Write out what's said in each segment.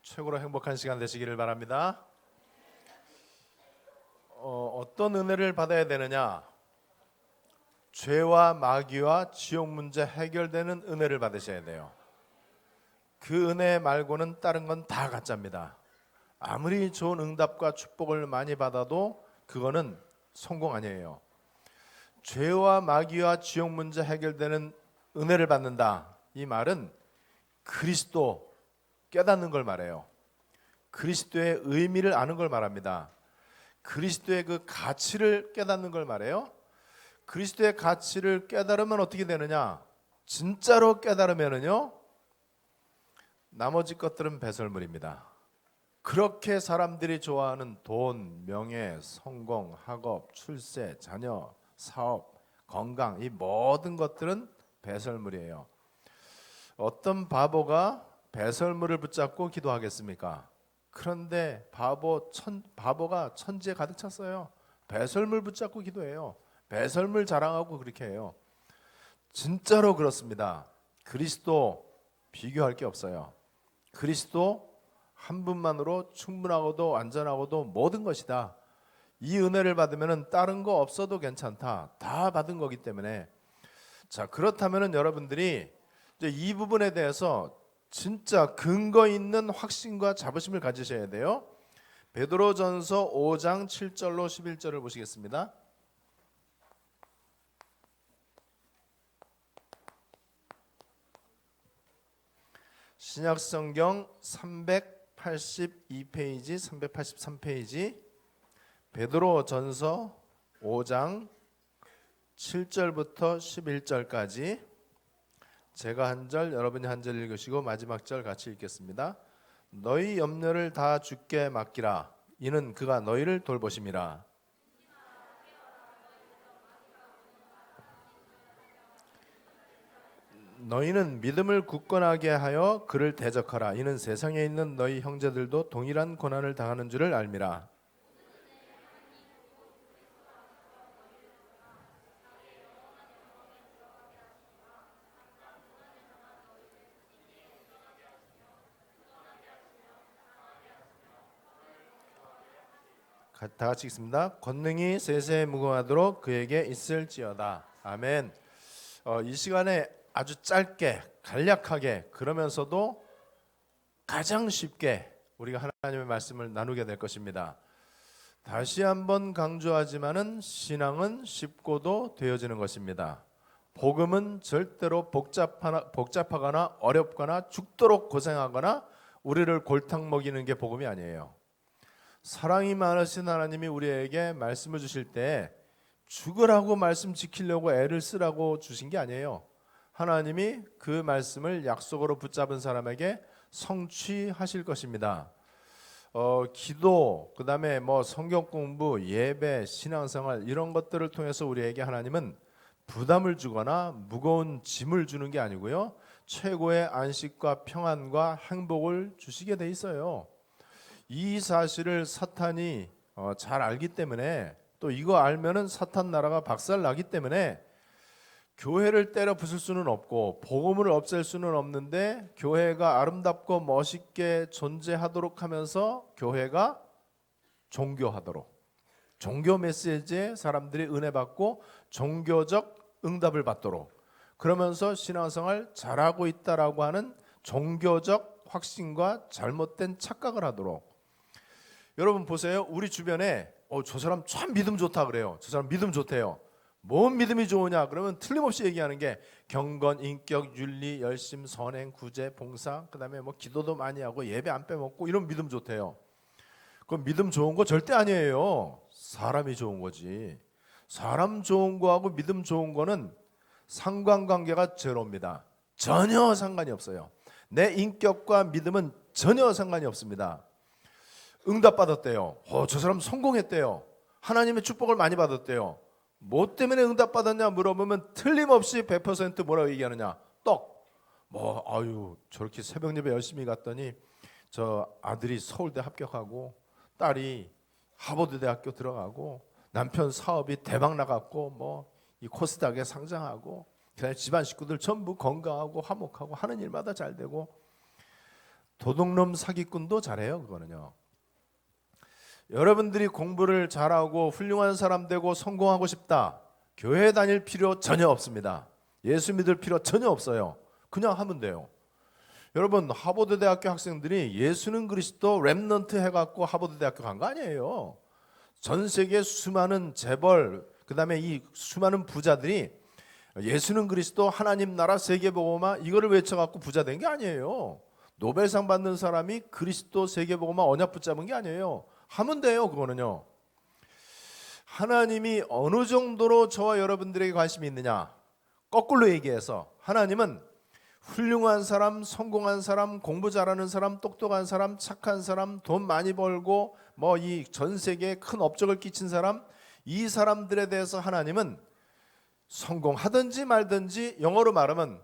최고로 행복한 시간 되시기를 바랍니다. 어떤 은혜를 받아야 되느냐? 죄와 마귀와 지옥 문제 해결되는 은혜를 받으셔야 돼요. 그 은혜 말고는 다른 건 다 가짜입니다. 아무리 좋은 응답과 축복을 많이 받아도 그거는 성공 아니에요. 죄와 마귀와 지옥 문제 해결되는 은혜를 받는다. 이 말은 그리스도 깨닫는 걸 말해요. 그리스도의 의미를 아는 걸 말합니다. 그리스도의 그 가치를 깨닫는 걸 말해요. 그리스도의 가치를 깨달으면 어떻게 되느냐? 진짜로 깨달으면은요, 나머지 것들은 배설물입니다. 그렇게 사람들이 좋아하는 돈, 명예, 성공, 학업, 출세, 자녀, 사업, 건강, 이 모든 것들은 배설물이에요. 어떤 바보가 배설물을 붙잡고 기도하겠습니까? 그런데 바보가 천지에 가득 찼어요. 배설물 붙잡고 기도해요. 배설물 자랑하고 그렇게 해요. 진짜로 그렇습니다. 그리스도 비교할 게 없어요. 그리스도 한 분만으로 충분하고도 안전하고도 모든 것이다. 이 은혜를 받으면 다른 거 없어도 괜찮다. 다 받은 거기 때문에. 자, 그렇다면 여러분들이 이제 이 부분에 대해서 진짜 근거 있는 확신과 자부심을 가지셔야 돼요. 베드로전서 5장 7절로 11절을 보시겠습니다. 신약성경 382페이지, 383페이지 베드로전서 5장 7절부터 11절까지 제가 한 절, 여러분이 한 절 읽으시고 마지막 절 같이 읽겠습니다. 너희 염려를 다 주께 맡기라. 이는 그가 너희를 돌보심이라. 너희는 믿음을 굳건하게 하여 그를 대적하라. 이는 세상에 있는 너희 형제들도 동일한 고난을 당하는 줄을 알미라. 다 같이 읽습니다. 권능이 세세에 무궁하도록 그에게 있을지어다. 아멘. 이 시간에 아주 짧게 간략하게 그러면서도 가장 쉽게 우리가 하나님의 말씀을 나누게 될 것입니다. 다시 한번 강조하지만은 신앙은 쉽고도 되어지는 것입니다. 복음은 절대로 복잡하거나 어렵거나 죽도록 고생하거나 우리를 골탕 먹이는 게 복음이 아니에요. 사랑이 많으신 하나님이 우리에게 말씀을 주실 때 죽으라고 말씀 지키려고 애를 쓰라고 주신 게 아니에요. 하나님이 그 말씀을 약속으로 붙잡은 사람에게 성취하실 것입니다. 기도, 그 다음에 성경 공부, 예배, 신앙생활 이런 것들을 통해서 우리에게 하나님은 부담을 주거나 무거운 짐을 주는 게 아니고요, 최고의 안식과 평안과 행복을 주시게 돼 있어요. 이 사실을 사탄이 잘 알기 때문에, 또 이거 알면은 사탄 나라가 박살나기 때문에 교회를 때려 부술 수는 없고 복음을 없앨 수는 없는데, 교회가 아름답고 멋있게 존재하도록 하면서 교회가 종교하도록, 종교 메시지에 사람들이 은혜 받고 종교적 응답을 받도록, 그러면서 신앙생활 잘하고 있다라고 하는 종교적 확신과 잘못된 착각을 하도록. 여러분 보세요. 우리 주변에 저 사람 참 믿음 좋다 그래요. 저 사람 믿음 좋대요. 뭔 믿음이 좋으냐? 그러면 틀림없이 얘기하는 게 경건, 인격, 윤리, 열심, 선행, 구제, 봉사, 그다음에 기도도 많이 하고 예배 안 빼먹고 이런 믿음 좋대요. 그건 믿음 좋은 거 절대 아니에요. 사람이 좋은 거지. 사람 좋은 거하고 믿음 좋은 거는 상관관계가 제로입니다. 전혀 상관이 없어요. 내 인격과 믿음은 전혀 상관이 없습니다. 응답받았대요. 저 사람 성공했대요. 하나님의 축복을 많이 받았대요. 뭐 때문에 응답받았냐 물어보면 틀림없이 100% 뭐라고 얘기하느냐? 떡. 저렇게 새벽 예배 열심히 갔더니 저 아들이 서울대 합격하고 딸이 하버드 대학교 들어가고 남편 사업이 대박 나갔고 이 코스닥에 상장하고 그다음에 집안 식구들 전부 건강하고 화목하고 하는 일마다 잘 되고, 도둑놈 사기꾼도 잘해요. 그거는요. 여러분들이 공부를 잘하고 훌륭한 사람 되고 성공하고 싶다. 교회 다닐 필요 전혀 없습니다. 예수 믿을 필요 전혀 없어요. 그냥 하면 돼요. 여러분, 하버드 대학교 학생들이 예수는 그리스도 렘넌트 해갖고 하버드 대학교 간 거 아니에요. 전 세계 수많은 재벌, 그 다음에 이 수많은 부자들이 예수는 그리스도 하나님 나라 세계복음화 이거를 외쳐갖고 부자 된 게 아니에요. 노벨상 받는 사람이 그리스도 세계복음화 언약 붙잡은 게 아니에요. 하면 돼요. 그거는요. 하나님이 어느 정도로 저와 여러분들에게 관심이 있느냐, 거꾸로 얘기해서 하나님은 훌륭한 사람, 성공한 사람, 공부 잘하는 사람, 똑똑한 사람, 착한 사람, 돈 많이 벌고 뭐 이 전 세계에 큰 업적을 끼친 사람, 이 사람들에 대해서 하나님은 성공하든지 말든지, 영어로 말하면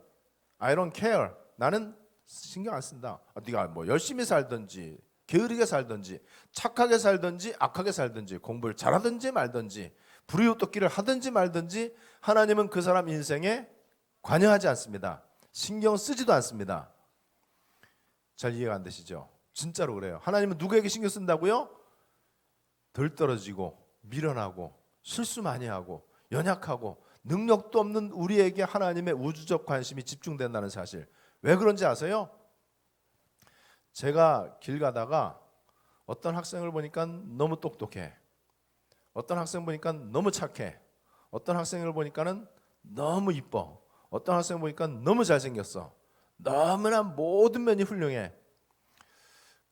I don't care, 나는 신경 안 쓴다. 네가 뭐 열심히 살든지 게으르게 살든지 착하게 살든지 악하게 살든지 공부를 잘하든지 말든지 불이웃돕기를 하든지 말든지 하나님은 그 사람 인생에 관여하지 않습니다. 신경 쓰지도 않습니다. 잘 이해가 안 되시죠? 진짜로 그래요. 하나님은 누구에게 신경 쓴다고요? 덜 떨어지고 미련하고 실수 많이 하고 연약하고 능력도 없는 우리에게 하나님의 우주적 관심이 집중된다는 사실. 왜 그런지 아세요? 제가 길 가다가 어떤 학생을 보니까 너무 똑똑해, 어떤 학생 보니까 너무 착해, 어떤 학생을 보니까는 너무 이뻐, 어떤 학생 보니까 너무 잘생겼어. 너무나 모든 면이 훌륭해.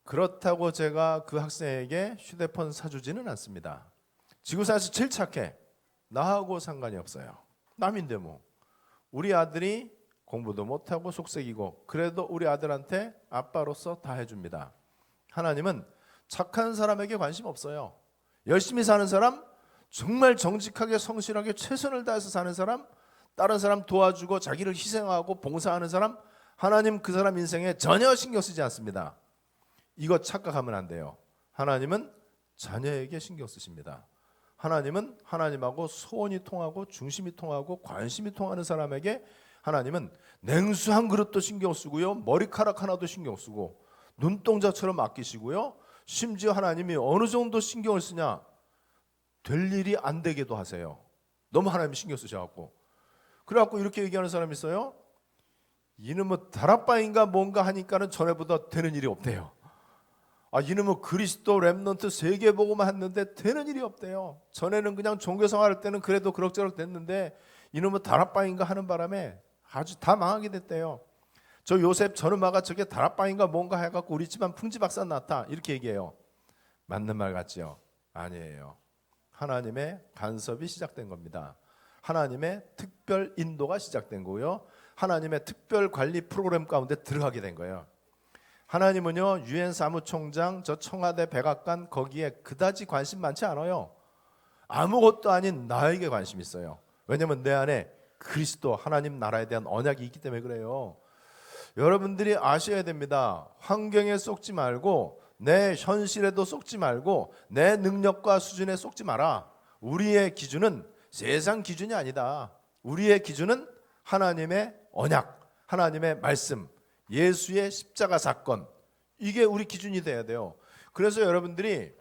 그렇다고 제가 그 학생에게 휴대폰 사주지는 않습니다. 지구상에서 제일 착해. 나하고 상관이 없어요. 남인데 뭐. 우리 아들이 공부도 못하고 속색이고 그래도 우리 아들한테 아빠로서 다 해줍니다. 하나님은 착한 사람에게 관심 없어요. 열심히 사는 사람, 정말 정직하게 성실하게 최선을 다해서 사는 사람, 다른 사람 도와주고 자기를 희생하고 봉사하는 사람, 하나님 그 사람 인생에 전혀 신경 쓰지 않습니다. 이거 착각하면 안 돼요. 하나님은 자녀에게 신경 쓰십니다. 하나님은 하나님하고 소원이 통하고 중심이 통하고 관심이 통하는 사람에게 하나님은 냉수 한 그릇도 신경 쓰고요, 머리카락 하나도 신경 쓰고 눈동자처럼 아끼시고요, 심지어 하나님이 어느 정도 신경을 쓰냐, 될 일이 안 되게도 하세요. 너무 하나님이 신경 쓰셔갖고. 그래갖고 이렇게 얘기하는 사람이 있어요. 이는 뭐 다락방인가 뭔가 하니까는 전에보다 되는 일이 없대요. 이는 뭐 그리스도 렘넌트 세계복음만 했는데 되는 일이 없대요. 전에는 그냥 종교생활할 때는 그래도 그럭저럭 됐는데 이는 뭐 다락방인가 하는 바람에 아주 다 망하게 됐대요. 저 요셉 저놈아가 저게 다락방인가 뭔가 해갖고 우리 집안 풍지박산 났다, 이렇게 얘기해요. 맞는 말 같지요? 아니에요. 하나님의 간섭이 시작된 겁니다. 하나님의 특별 인도가 시작된 거고요, 하나님의 특별 관리 프로그램 가운데 들어가게 된 거예요. 하나님은요, 유엔 사무총장, 저 청와대 백악관 거기에 그다지 관심 많지 않아요. 아무것도 아닌 나에게 관심 있어요. 왜냐하면 내 안에 그리스도 하나님 나라에 대한 언약이 있기 때문에 그래요. 여러분들이 아셔야 됩니다. 환경에 속지 말고 내 현실에도 속지 말고 내 능력과 수준에 속지 마라. 우리의 기준은 세상 기준이 아니다. 우리의 기준은 하나님의 언약, 하나님의 말씀, 예수의 십자가 사건, 이게 우리 기준이 돼야 돼요. 그래서 여러분들이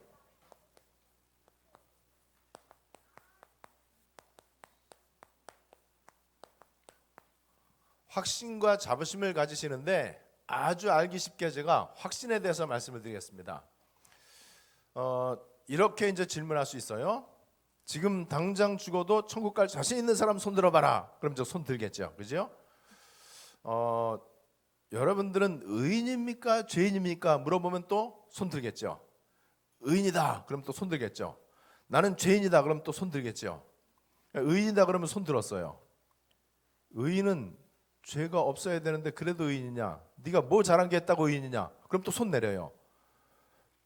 확신과 자부심을 가지시는데 아주 알기 쉽게 제가 확신에 대해서 말씀을 드리겠습니다. 이렇게 이제 질문할 수 있어요. 지금 당장 죽어도 천국 갈 자신 있는 사람 손 들어봐라. 그럼 저 손 들겠죠, 그죠? 여러분들은 의인입니까 죄인입니까 물어보면 또 손 들겠죠. 의인이다 그럼 또 손 들겠죠. 나는 죄인이다 그럼 또 손 들겠죠. 의인이다 그러면 손 들었어요. 의인은 죄가 없어야 되는데 그래도 의인이냐, 네가 뭐 잘한 게 있다고 의인이냐, 그럼 또 손 내려요.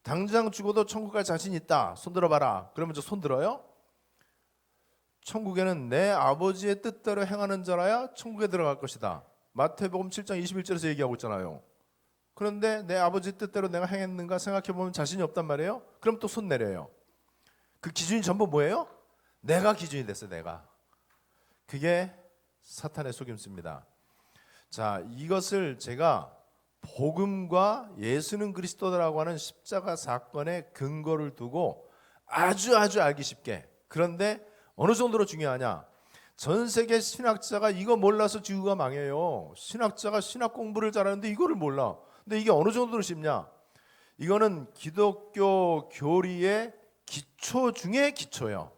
당장 죽어도 천국 갈 자신 있다, 손 들어봐라. 그러면 저 손 들어요. 천국에는 내 아버지의 뜻대로 행하는 자라야 천국에 들어갈 것이다. 마태복음 7장 21절에서 얘기하고 있잖아요. 그런데 내 아버지 뜻대로 내가 행했는가 생각해보면 자신이 없단 말이에요. 그럼 또 손 내려요. 그 기준이 전부 뭐예요? 내가 기준이 됐어요. 내가. 그게 사탄의 속임수입니다. 자, 이것을 제가 복음과 예수는 그리스도라고 하는 십자가 사건의 근거를 두고 아주 알기 쉽게, 그런데 어느 정도로 중요하냐, 전 세계 신학자가 이거 몰라서 지구가 망해요. 신학자가 신학 공부를 잘하는데 이거를 몰라. 근데 이게 어느 정도로 쉽냐, 이거는 기독교 교리의 기초 중에 기초예요.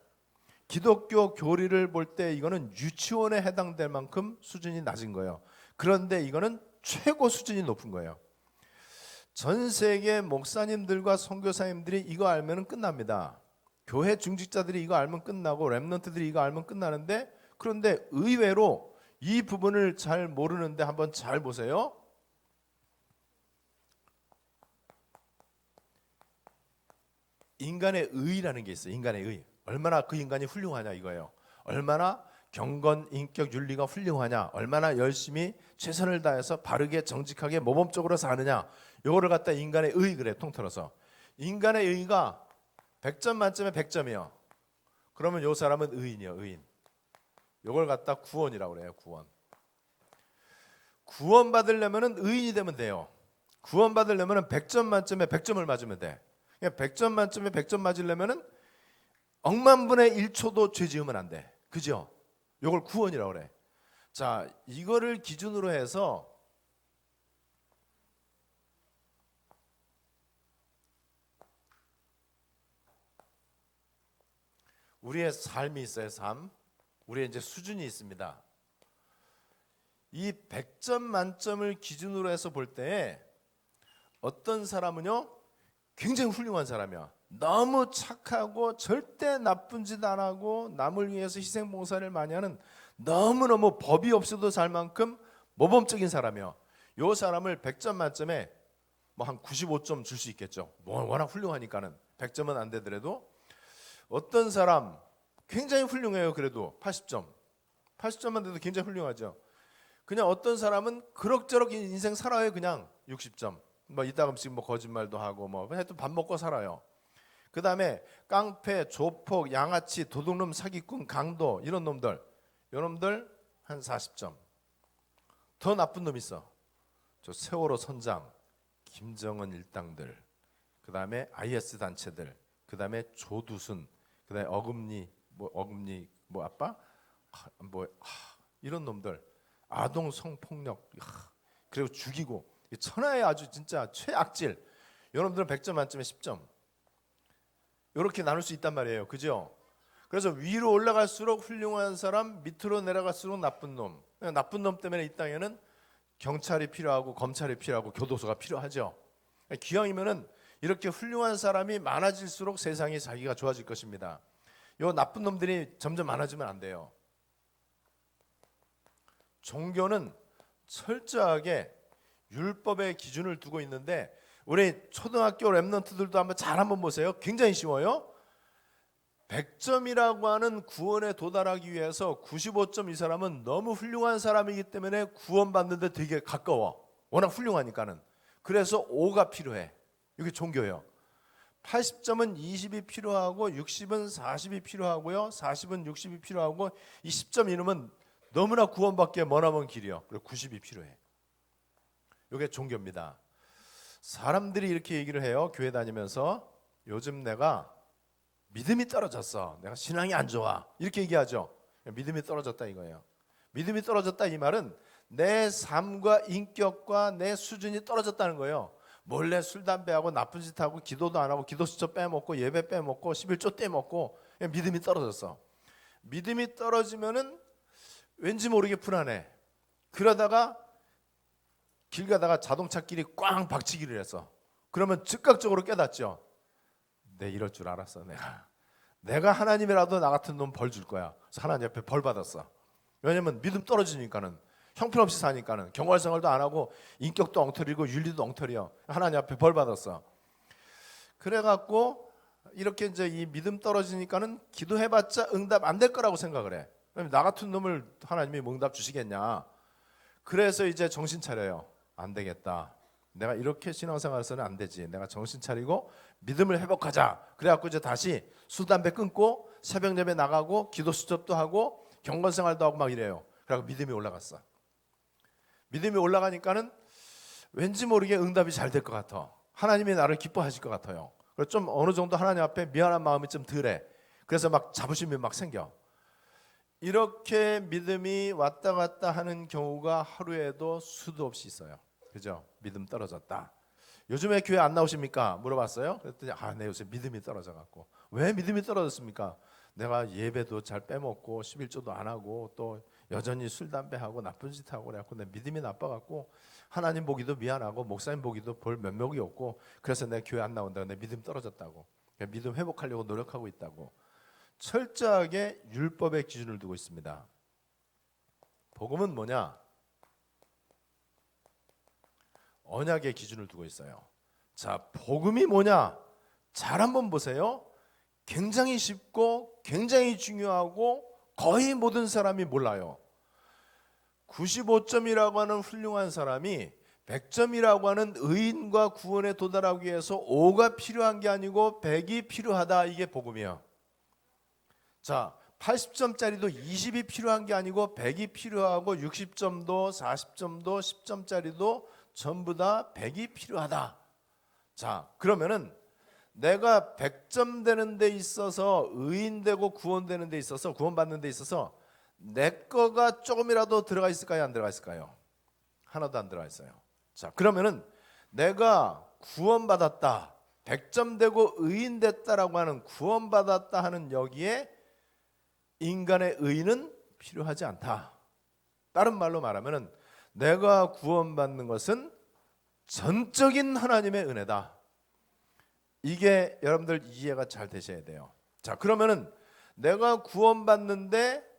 기독교 교리를 볼 때 이거는 유치원에 해당될 만큼 수준이 낮은 거예요. 그런데 이거는 최고 수준이 높은 거예요. 전 세계 목사님들과 선교사님들이 이거 알면 끝납니다. 교회 중직자들이 이거 알면 끝나고 렘넌트들이 이거 알면 끝나는데, 그런데 의외로 이 부분을 잘 모르는데 한번 잘 보세요. 인간의 의라는 게 있어요. 인간의 의. 얼마나 그 인간이 훌륭하냐 이거예요. 얼마나 경건, 인격, 윤리가 훌륭하냐, 얼마나 열심히 최선을 다해서 바르게 정직하게 모범적으로 사느냐, 요거를 갖다 인간의 의 그래, 통틀어서. 인간의 의가 100점 만점에 100점이요. 그러면 요 사람은 의인이요, 의인. 요걸 갖다 구원이라고 그래요, 구원. 구원 받으려면은 의인이 되면 돼요. 구원 받으려면은 100점 만점에 100점을 맞으면 돼. 100점 만점에 100점 맞으려면은 억만분의 1초도 죄 지으면 안 돼. 그죠? 요걸 구원이라고 그래. 자, 이거를 기준으로 해서 우리의 삶이 있어요, 삶. 우리의 이제 수준이 있습니다. 이 100점 만점을 기준으로 해서 볼 때 어떤 사람은요, 굉장히 훌륭한 사람이야. 너무 착하고 절대 나쁜 짓 안 하고 남을 위해서 희생봉사를 많이 하는, 너무너무 법이 없어도 살 만큼 모범적인 사람이요. 요 사람을 100점 만점에 뭐 한 95점 줄 수 있겠죠. 뭐 워낙 훌륭하니까는 100점은 안 되더라도. 어떤 사람 굉장히 훌륭해요. 그래도 80점. 80점만 돼도 굉장히 훌륭하죠. 그냥 어떤 사람은 그럭저럭 인생 살아요. 그냥 60점. 뭐 이따금씩 뭐 거짓말도 하고 뭐 하여튼 밥 먹고 살아요. 그 다음에 깡패, 조폭, 양아치, 도둑놈, 사기꾼, 강도, 이런 놈들, 요놈들 한 40점. 더 나쁜 놈 있어. 저 세월호 선장, 김정은 일당들, 그 다음에 IS 단체들, 그 다음에 조두순, 그 다음에 어금니 아빠, 이런 놈들, 아동 성폭력, 그리고 죽이고, 천하의 아주 진짜 최악질. 여러분들은 100점 만점에 10점. 이렇게 나눌 수 있단 말이에요. 그죠? 그래서 위로 올라갈수록 훌륭한 사람, 밑으로 내려갈수록 나쁜 놈. 나쁜 놈 때문에 이 땅에는 경찰이 필요하고 검찰이 필요하고 교도소가 필요하죠. 기왕이면은 이렇게 훌륭한 사람이 많아질수록 세상이 자기가 좋아질 것입니다. 요 나쁜 놈들이 점점 많아지면 안 돼요. 종교는 철저하게 율법의 기준을 두고 있는데, 우리 초등학교 랩런트들도 한번 보세요. 굉장히 쉬워요. 100점이라고 하는 구원에 도달하기 위해서 95점 이 사람은 너무 훌륭한 사람이기 때문에 구원받는데 되게 가까워. 워낙 훌륭하니까는. 그래서 5가 필요해. 이게 종교예요. 80점은 20이 필요하고 60은 40이 필요하고요. 40은 60이 필요하고 이 10점 이놈은 너무나 구원받기에 머나먼 길이요. 그리고 90이 필요해. 이게 종교입니다. 사람들이 이렇게 얘기를 해요. 교회 다니면서 요즘 내가 믿음이 떨어졌어. 내가 신앙이 안 좋아. 이렇게 얘기하죠. 믿음이 떨어졌다 이거예요. 믿음이 떨어졌다 이 말은 내 삶과 인격과 내 수준이 떨어졌다는 거예요. 몰래 술 담배하고 나쁜 짓 하고 기도도 안 하고 기도 수첩 빼먹고 예배 빼먹고 11조 떼먹고 믿음이 떨어졌어. 믿음이 떨어지면은 왠지 모르게 불안해. 그러다가 길 가다가 자동차끼리 꽝 박치기를 했어. 그러면 즉각적으로 깨닫죠. 내 이럴 줄 알았어. 내가 하나님이라도 나 같은 놈 벌 줄 거야. 그래서 하나님 앞에 벌 받았어. 왜냐면 믿음 떨어지니까는, 형편없이 사니까는, 경활생활도 안 하고 인격도 엉터리고 윤리도 엉터리야. 하나님 앞에 벌 받았어. 그래갖고 이렇게 이제 이 믿음 떨어지니까는 기도해봤자 응답 안 될 거라고 생각을 해. 나 같은 놈을 하나님이 뭐 응답 주시겠냐. 그래서 이제 정신 차려요. 안 되겠다. 내가 이렇게 신앙생활에서는 안 되지. 내가 정신 차리고 믿음을 회복하자. 그래갖고 이제 다시 술 담배 끊고 새벽 예배 나가고 기도 수첩도 하고 경건생활도 하고 막 이래요. 그래갖고 믿음이 올라갔어. 믿음이 올라가니까는 왠지 모르게 응답이 잘 될 것 같아. 하나님이 나를 기뻐하실 것 같아요. 그래서 좀 어느 정도 하나님 앞에 미안한 마음이 좀 덜해. 그래서 막 자부심이 막 생겨. 이렇게 믿음이 왔다 갔다 하는 경우가 하루에도 수도 없이 있어요. 그죠? 믿음 떨어졌다. 요즘에 교회 안 나오십니까? 물어봤어요. 그랬더니 네, 요새 믿음이 떨어져 갖고. 왜 믿음이 떨어졌습니까? 내가 예배도 잘 빼먹고 11조도 안 하고 또 여전히 술 담배 하고 나쁜 짓 하고 그래갖고 내 믿음이 나빠 갖고 하나님 보기도 미안하고 목사님 보기도 볼 면목이 없고 그래서 내 교회 안 나온다고 내 믿음 떨어졌다고. 믿음 회복하려고 노력하고 있다고. 철저하게 율법의 기준을 두고 있습니다. 복음은 뭐냐? 언약의 기준을 두고 있어요. 자, 복음이 뭐냐? 잘 한번 보세요. 굉장히 쉽고 굉장히 중요하고 거의 모든 사람이 몰라요. 95점이라고 하는 훌륭한 사람이 100점이라고 하는 의인과 구원에 도달하기 위해서 5가 필요한 게 아니고 100이 필요하다. 이게 복음이에요. 자, 80점짜리도 20이 필요한 게 아니고 100이 필요하고 60점도 40점도 10점짜리도 전부 다 100이 필요하다. 자, 그러면은 내가 100점 되는 데 있어서 의인되고 구원되는 데 있어서 구원받는 데 있어서 내 거가 조금이라도 들어가 있을까요? 안 들어가 있을까요? 하나도 안 들어가 있어요. 자, 그러면은 내가 구원받았다. 100점 되고 의인 됐다라고 하는 구원받았다 하는 여기에 인간의 의는 필요하지 않다. 다른 말로 말하면은 내가 구원받는 것은 전적인 하나님의 은혜다. 이게 여러분들 이해가 잘 되셔야 돼요. 자, 그러면은 내가 구원받는데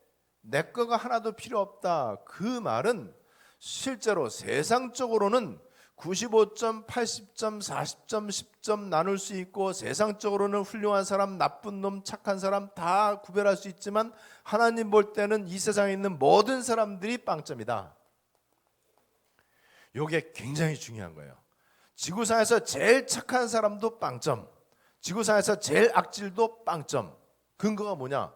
내 거가 하나도 필요 없다. 그 말은 실제로 세상적으로는 95점, 80점, 40점, 10점 나눌 수 있고 세상적으로는 훌륭한 사람, 나쁜 놈, 착한 사람 다 구별할 수 있지만 하나님 볼 때는 이 세상에 있는 모든 사람들이 빵점이다. 이게 굉장히 중요한 거예요. 지구상에서 제일 착한 사람도 빵점, 지구상에서 제일 악질도 빵점. 근거가 뭐냐?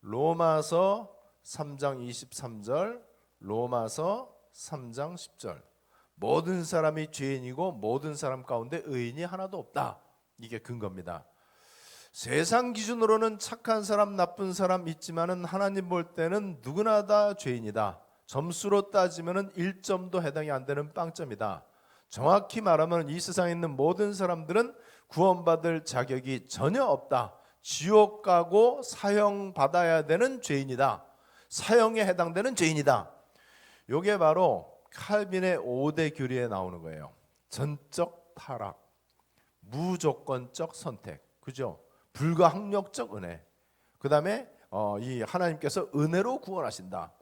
로마서 3장 23절, 로마서 3장 10절. 모든 사람이 죄인이고 모든 사람 가운데 의인이 하나도 없다. 이게 근거입니다. 세상 기준으로는 착한 사람, 나쁜 사람 있지만은 하나님 볼 때는 누구나 다 죄인이다. 점수로 따지면은 1점도 해당이 안 되는 빵점이다. 정확히 말하면 이 세상에 있는 모든 사람들은 구원받을 자격이 전혀 없다. 지옥 가고 사형 받아야 되는 죄인이다. 사형에 해당되는 죄인이다. 이게 바로 칼빈의 5대 교리에 나오는 거예요. 전적 타락, 무조건적 선택, 그죠? 불가항력적 은혜. 그 다음에 이 하나님께서 은혜로 구원하신다.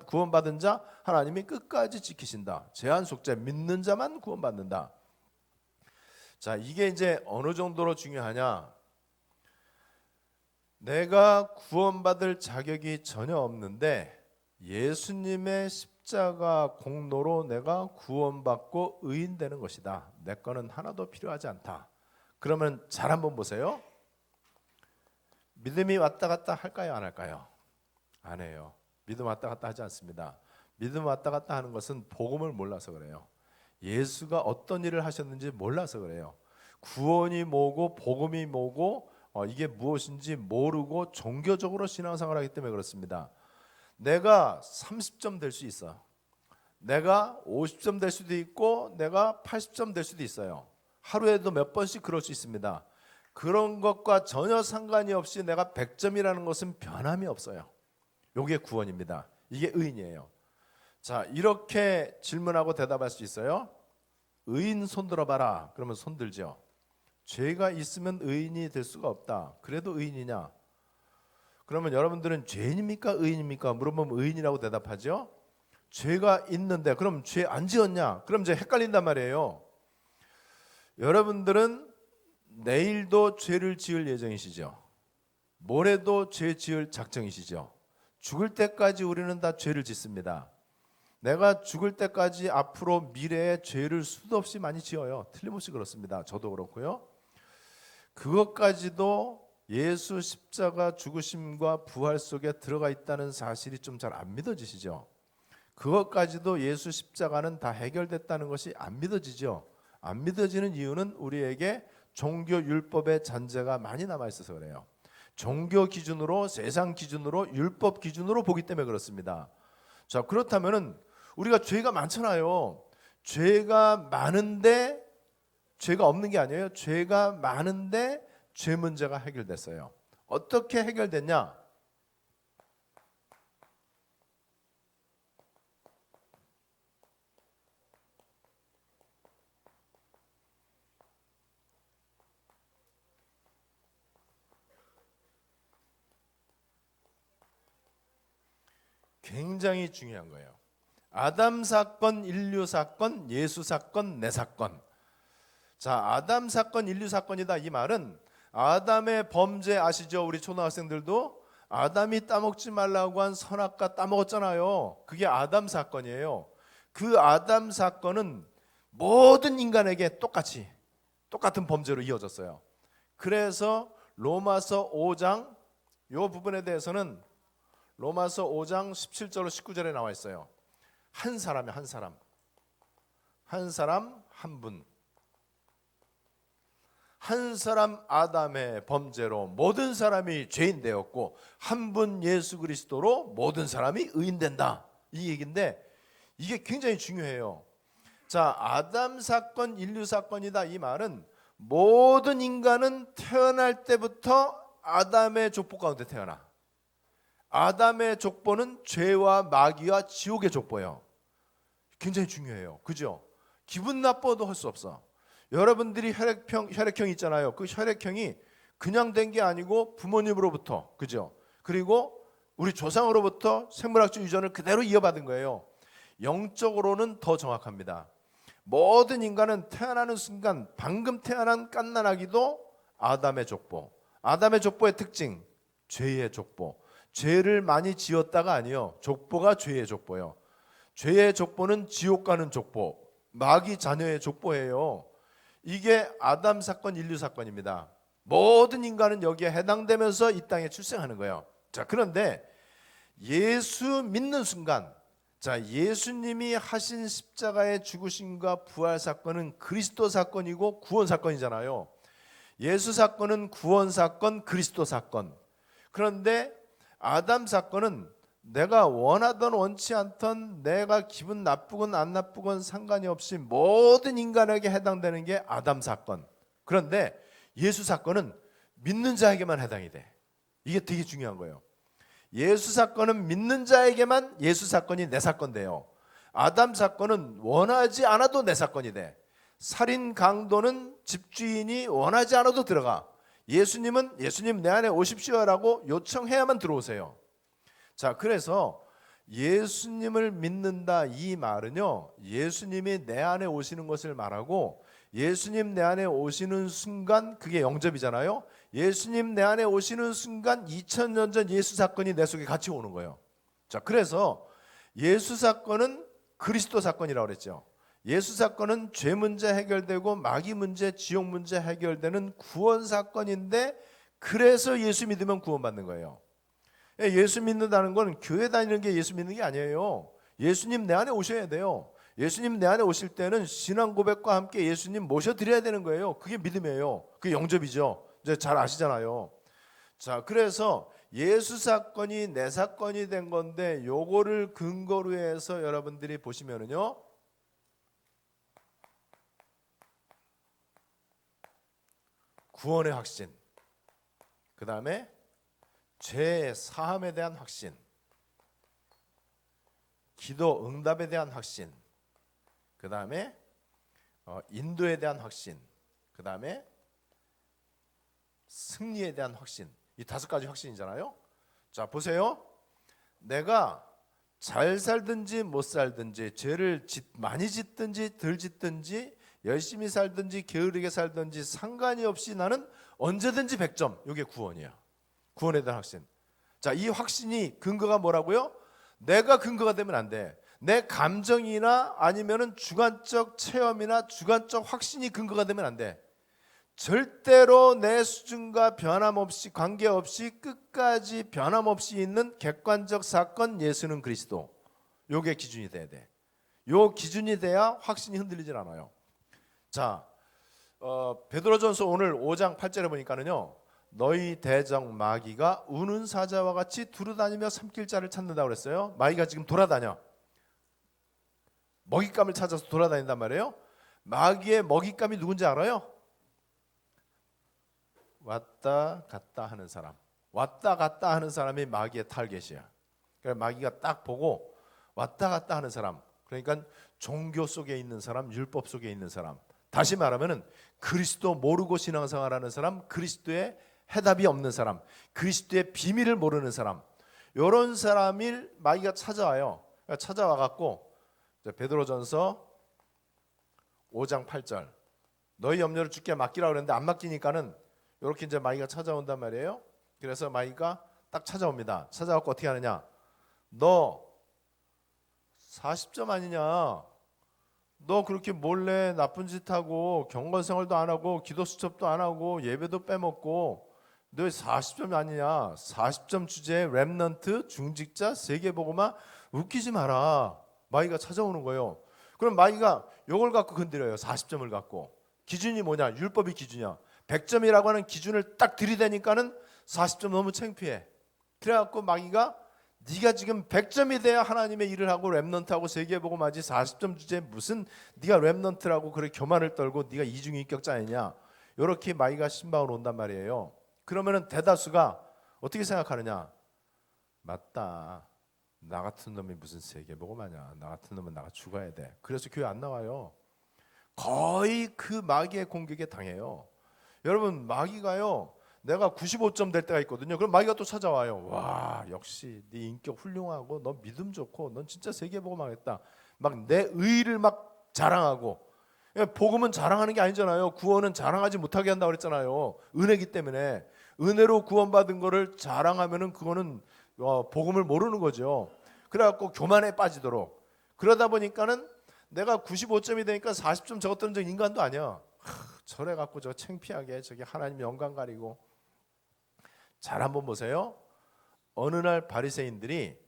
구원받은 자 하나님이 끝까지 지키신다. 제한 속죄 믿는 자만 구원받는다. 자, 이게 이제 어느 정도로 중요하냐? 내가 구원받을 자격이 전혀 없는데 예수님의 십자가 공로로 내가 구원받고 의인 되는 것이다. 내 거는 하나도 필요하지 않다. 그러면 잘 한번 보세요. 믿음이 왔다 갔다 할까요? 안 할까요? 안 해요. 믿음 왔다 갔다 하지 않습니다. 믿음 왔다 갔다 하는 것은 복음을 몰라서 그래요. 예수가 어떤 일을 하셨는지 몰라서 그래요. 구원이 뭐고 복음이 뭐고 이게 무엇인지 모르고 종교적으로 신앙생활을 하기 때문에 그렇습니다. 내가 30점 될 수 있어. 내가 50점 될 수도 있고 내가 80점 될 수도 있어요. 하루에도 몇 번씩 그럴 수 있습니다. 그런 것과 전혀 상관이 없이 내가 100점이라는 것은 변함이 없어요. 이게 구원입니다. 이게 의인이에요. 자, 이렇게 질문하고 대답할 수 있어요. 의인 손 들어봐라. 그러면 손 들죠. 죄가 있으면 의인이 될 수가 없다. 그래도 의인이냐? 그러면 여러분들은 죄인입니까? 의인입니까? 물어보면 의인이라고 대답하죠. 죄가 있는데 그럼 죄 안 지었냐? 그럼 이제 헷갈린단 말이에요. 여러분들은 내일도 죄를 지을 예정이시죠. 모레도 죄 지을 작정이시죠. 죽을 때까지 우리는 다 죄를 짓습니다. 내가 죽을 때까지 앞으로 미래에 죄를 수도 없이 많이 지어요. 틀림없이 그렇습니다. 저도 그렇고요. 그것까지도 예수 십자가 죽으심과 부활 속에 들어가 있다는 사실이 좀 잘 안 믿어지시죠. 그것까지도 예수 십자가는 다 해결됐다는 것이 안 믿어지죠. 안 믿어지는 이유는 우리에게 종교 율법의 잔재가 많이 남아 있어서 그래요. 종교 기준으로, 세상 기준으로, 율법 기준으로 보기 때문에 그렇습니다. 자, 그렇다면은 우리가 죄가 많잖아요. 죄가 많은데 죄가 없는 게 아니에요. 죄가 많은데 죄 문제가 해결됐어요. 어떻게 해결됐냐? 굉장히 중요한 거예요. 아담 사건, 인류 사건, 예수 사건, 내 사건. 자, 아담 사건, 인류 사건이다. 이 말은 아담의 범죄 아시죠? 우리 초등학생들도 아담이 따먹지 말라고 한 선악과 따먹었잖아요. 그게 아담 사건이에요. 그 아담 사건은 모든 인간에게 똑같은 범죄로 이어졌어요. 그래서 로마서 5장 이 부분에 대해서는 로마서 5장 17절로 19절에 나와 있어요. 한 사람이 한 사람 한 분, 한 사람 아담의 범죄로 모든 사람이 죄인 되었고 한 분 예수 그리스도로 모든 사람이 의인된다. 이 얘기인데 이게 굉장히 중요해요. 자, 아담 사건, 인류 사건이다. 이 말은 모든 인간은 태어날 때부터 아담의 족보 가운데 태어나. 아담의 족보는 죄와 마귀와 지옥의 족보예요. 굉장히 중요해요. 그죠? 기분 나빠도 할 수 없어. 여러분들이 혈액형 있잖아요. 그 혈액형이 그냥 된 게 아니고 부모님으로부터, 그죠? 그리고 우리 조상으로부터 생물학적 유전을 그대로 이어받은 거예요. 영적으로는 더 정확합니다. 모든 인간은 태어나는 순간 방금 태어난 갓난아기도 아담의 족보. 아담의 족보의 특징, 죄의 족보. 죄를 많이 지었다가 아니요. 족보가 죄의 족보예요. 죄의 족보는 지옥 가는 족보, 마귀 자녀의 족보예요. 이게 아담 사건, 인류 사건입니다. 모든 인간은 여기에 해당되면서 이 땅에 출생하는 거예요. 자, 그런데 예수 믿는 순간, 자, 예수님이 하신 십자가의 죽으심과 부활 사건은 그리스도 사건이고 구원 사건이잖아요. 예수 사건은 구원 사건, 그리스도 사건. 그런데 아담 사건은 내가 원하던 원치 않던 내가 기분 나쁘건 안 나쁘건 상관이 없이 모든 인간에게 해당되는 게 아담 사건. 그런데 예수 사건은 믿는 자에게만 해당이 돼. 이게 되게 중요한 거예요. 예수 사건은 믿는 자에게만 예수 사건이 내 사건 돼요. 아담 사건은 원하지 않아도 내 사건이 돼. 살인 강도는 집주인이 원하지 않아도 들어가. 예수님은 예수님 내 안에 오십시오라고 요청해야만 들어오세요. 자, 그래서 예수님을 믿는다 이 말은요, 예수님이 내 안에 오시는 것을 말하고 예수님 내 안에 오시는 순간 그게 영접이잖아요. 예수님 내 안에 오시는 순간 2000년 전 예수 사건이 내 속에 같이 오는 거예요. 자, 그래서 예수 사건은 그리스도 사건이라고 그랬죠. 예수 사건은 죄 문제 해결되고 마귀 문제, 지옥 문제 해결되는 구원 사건인데 그래서 예수 믿으면 구원받는 거예요. 예수 믿는다는 건 교회 다니는 게 예수 믿는 게 아니에요. 예수님 내 안에 오셔야 돼요. 예수님 내 안에 오실 때는 신앙 고백과 함께 예수님 모셔드려야 되는 거예요. 그게 믿음이에요. 그게 영접이죠. 이제 잘 아시잖아요. 자, 그래서 예수 사건이 내 사건이 된 건데 요거를 근거로 해서 여러분들이 보시면은요, 구원의 확신, 그 다음에 죄 사함에 대한 확신, 기도 응답에 대한 확신, 그 다음에 인도에 대한 확신, 그 다음에 승리에 대한 확신. 이 5가지 확신이잖아요. 자, 보세요. 내가 잘 살든지 못 살든지, 죄를 많이 짓든지 덜 짓든지, 열심히 살든지 게으르게 살든지 상관이 없이 나는 언제든지 100점. 이게 구원이야. 구원에 대한 확신. 자, 이 확신이 근거가 뭐라고요? 내가 근거가 되면 안 돼. 내 감정이나 아니면은 주관적 체험이나 주관적 확신이 근거가 되면 안 돼. 절대로 내 수준과 변함없이, 관계없이 끝까지 변함없이 있는 객관적 사건, 예수는 그리스도. 요게 기준이 돼야 돼. 요 기준이 돼야 확신이 흔들리질 않아요. 자, 베드로전서 오늘 5장 8절에 보니까는요, 너희 대적 마귀가 우는 사자와 같이 두루다니며 삼킬 자를 찾는다고 그랬어요. 마귀가 지금 돌아다녀. 먹잇감을 찾아서 돌아다닌단 말이에요. 마귀의 먹잇감이 누군지 알아요? 왔다 갔다 하는 사람. 왔다 갔다 하는 사람이 마귀의 타겟이야. 그러니까 마귀가 딱 보고 왔다 갔다 하는 사람, 그러니까 종교 속에 있는 사람, 율법 속에 있는 사람, 다시 말하면은 그리스도 모르고 신앙생활하는 사람, 그리스도의 해답이 없는 사람, 그리스도의 비밀을 모르는 사람, 이런 사람을 마귀가 찾아와요. 그러니까 찾아와 갖고 베드로전서 5장 8절, 너희 염려를 주께 맡기라 그랬는데 안 맡기니까는 이렇게 이제 마귀가 찾아온단 말이에요. 그래서 마귀가 딱 찾아옵니다. 찾아갖고 어떻게 하느냐? 너 40점 아니냐? 너 그렇게 몰래 나쁜 짓 하고 경건 생활도 안 하고 기도 수첩도 안 하고 예배도 빼먹고 너 40점 아니냐? 40점 주제에 렘넌트, 중직자, 세계복음화 웃기지 마라. 마귀가 찾아오는 거예요. 그럼 마귀가 이걸 갖고 건드려요. 40점을 갖고. 기준이 뭐냐? 율법이 기준이야. 100점이라고 하는 기준을 딱 들이대니까는 40점 너무 창피해. 그래갖고 마귀가 네가 지금 100점이 돼야 하나님의 일을 하고 렘넌트하고 세계복음하지 40점 주제에 무슨 네가 렘넌트라고 그렇게 교만을 떨고 네가 이중인격자이냐, 이렇게 마귀가 신방으로 온단 말이에요. 그러면은 대다수가 어떻게 생각하느냐? 맞다, 나 같은 놈이 무슨 세계복음하냐, 나 같은 놈은 나가 죽어야 돼. 그래서 교회 안 나와요. 거의 그 마귀의 공격에 당해요. 여러분, 마귀가요, 내가 95점 될 때가 있거든요. 그럼 마귀가 또 찾아와요. 와, 역시 네 인격 훌륭하고 너 믿음 좋고 넌 진짜 세계복음 하겠다. 막 내 의의를 막 자랑하고. 복음은 자랑하는 게 아니잖아요. 구원은 자랑하지 못하게 한다고 그랬잖아요. 은혜기 때문에. 은혜로 구원받은 거를 자랑하면은 그거는 복음을 모르는 거죠. 그래갖고 교만에 빠지도록. 그러다 보니까는 내가 95점이 되니까 40점 적었던 적 인간도 아니야. 저래 갖고 저 창피하게 저기 하나님 영광 가리고. 잘 한번 보세요. 어느 날 바리새인들이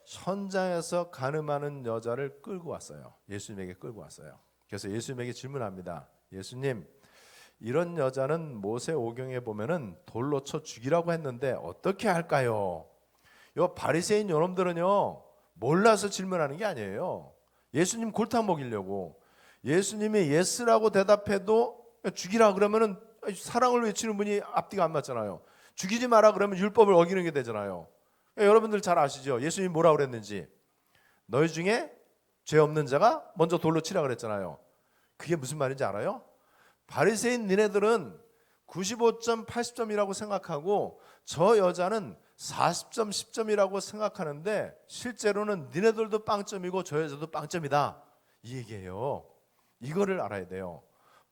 현장에서 간음하는 여자를 끌고 왔어요. 예수님에게 끌고 왔어요. 그래서 예수님에게 질문합니다. 예수님, 이런 여자는 모세 오경에 보면은 돌로 쳐 죽이라고 했는데 어떻게 할까요? 요 바리새인 여러분들은요, 몰라서 질문하는 게 아니에요. 예수님 골탕 먹이려고. 예수님이 예스라고 대답해도 죽이라 그러면은 사랑을 외치는 분이 앞뒤가 안 맞잖아요. 죽이지 마라 그러면 율법을 어기는 게 되잖아요. 여러분들 잘 아시죠? 예수님이 뭐라 그랬는지. 너희 중에 죄 없는 자가 먼저 돌로 치라 그랬잖아요. 그게 무슨 말인지 알아요? 바리새인 니네들은 95점, 80점이라고 생각하고 저 여자는 40점, 10점이라고 생각하는데 실제로는 니네들도 빵점이고 저 여자도 빵점이다, 이 얘기예요. 이거를 알아야 돼요.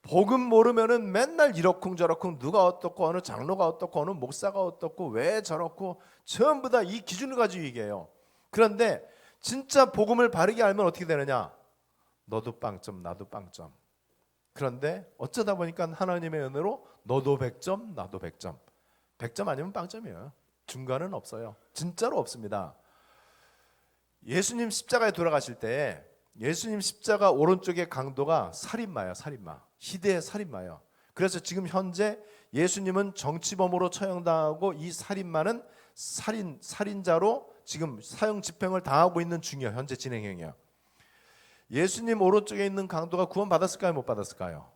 복음 모르면은 맨날 이러쿵저러쿵 누가 어떻고 어느 장로가 어떻고 어느 목사가 어떻고 왜 저렇고 전부 다 이 기준을 가지고 얘기해요. 그런데 진짜 복음을 바르게 알면 어떻게 되느냐? 너도 빵점, 나도 빵점. 그런데 어쩌다 보니까 하나님의 은혜로 너도 100점, 나도 100점. 100점 아니면 빵점이에요. 중간은 없어요. 진짜로 없습니다. 예수님 십자가에 돌아가실 때 예수님 십자가 오른쪽의 강도가 살인마야, 살인마. 희대의 살인마예요. 그래서 지금 현재 예수님은 정치범으로 처형당하고 이 살인마는 살인자로 지금 사형 집행을 당하고 있는 중이에요. 현재 진행형이에요. 예수님 오른쪽에 있는 강도가 구원 받았을까요? 못 받았을까요?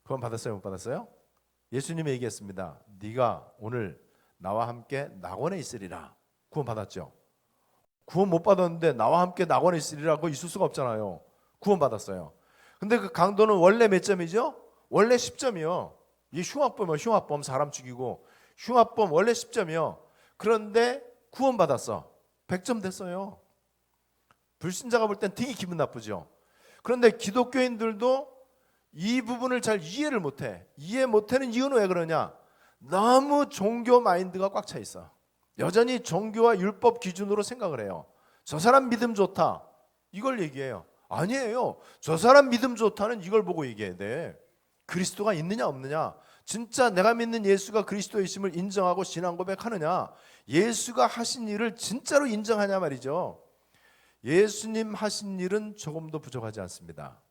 구원 받았어요? 못 받았어요? 예수님이 얘기했습니다. 네가 오늘 나와 함께 낙원에 있으리라. 구원 받았죠? 구원 못 받았는데 나와 함께 낙원에 있으리라고 있을 수가 없잖아요. 구원 받았어요. 근데 그 강도는 원래 몇 점이죠? 원래 10점이요. 이 흉악범이요. 흉악범, 사람 죽이고 흉악범 원래 10점이요. 그런데 구원 받았어. 100점 됐어요. 불신자가 볼 땐 되게 기분 나쁘죠. 그런데 기독교인들도 이 부분을 잘 이해를 못해. 이해 못하는 이유는 왜 그러냐? 너무 종교 마인드가 꽉 차 있어. 여전히 종교와 율법 기준으로 생각을 해요. 저 사람 믿음 좋다, 이걸 얘기해요. 아니에요. 저 사람 믿음 좋다는 이걸 보고 얘기해야 돼. 그리스도가 있느냐 없느냐, 진짜 내가 믿는 예수가 그리스도이심을 인정하고 신앙 고백하느냐, 예수가 하신 일을 진짜로 인정하냐 말이죠. 예수님 하신 일은 조금도 부족하지 않습니다.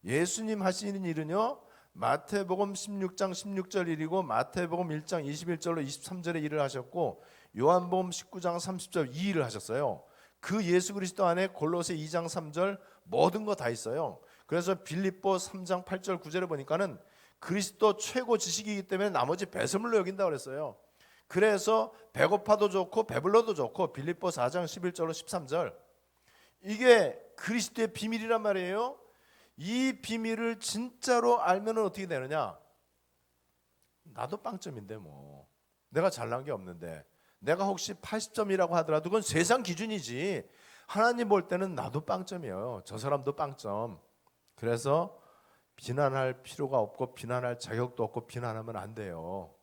예수님 하시는 일은요, 마태복음 16장 16절 일이고 마태복음 1장 21절로 23절의 일을 하셨고 요한복음 19장 30절 이 일을 하셨어요. 그 예수 그리스도 안에 골로새 2장 3절 모든 거 다 있어요. 그래서 빌립보 3장 8절 9절에 보니까는 그리스도 최고 지식이기 때문에 나머지 배설물로 여긴다고 그랬어요. 그래서 배고파도 좋고 배불러도 좋고 빌립보 4장 11절로 13절 이게 그리스도의 비밀이란 말이에요. 이 비밀을 진짜로 알면 어떻게 되느냐? 나도 빵점인데 뭐 내가 잘난 게 없는데 내가 혹시 80점이라고 하더라도 그건 세상 기준이지 하나님 볼 때는 나도 빵점이에요. 저 사람도 빵점. 그래서 비난할 필요가 없고 비난할 자격도 없고 비난하면 안 돼요.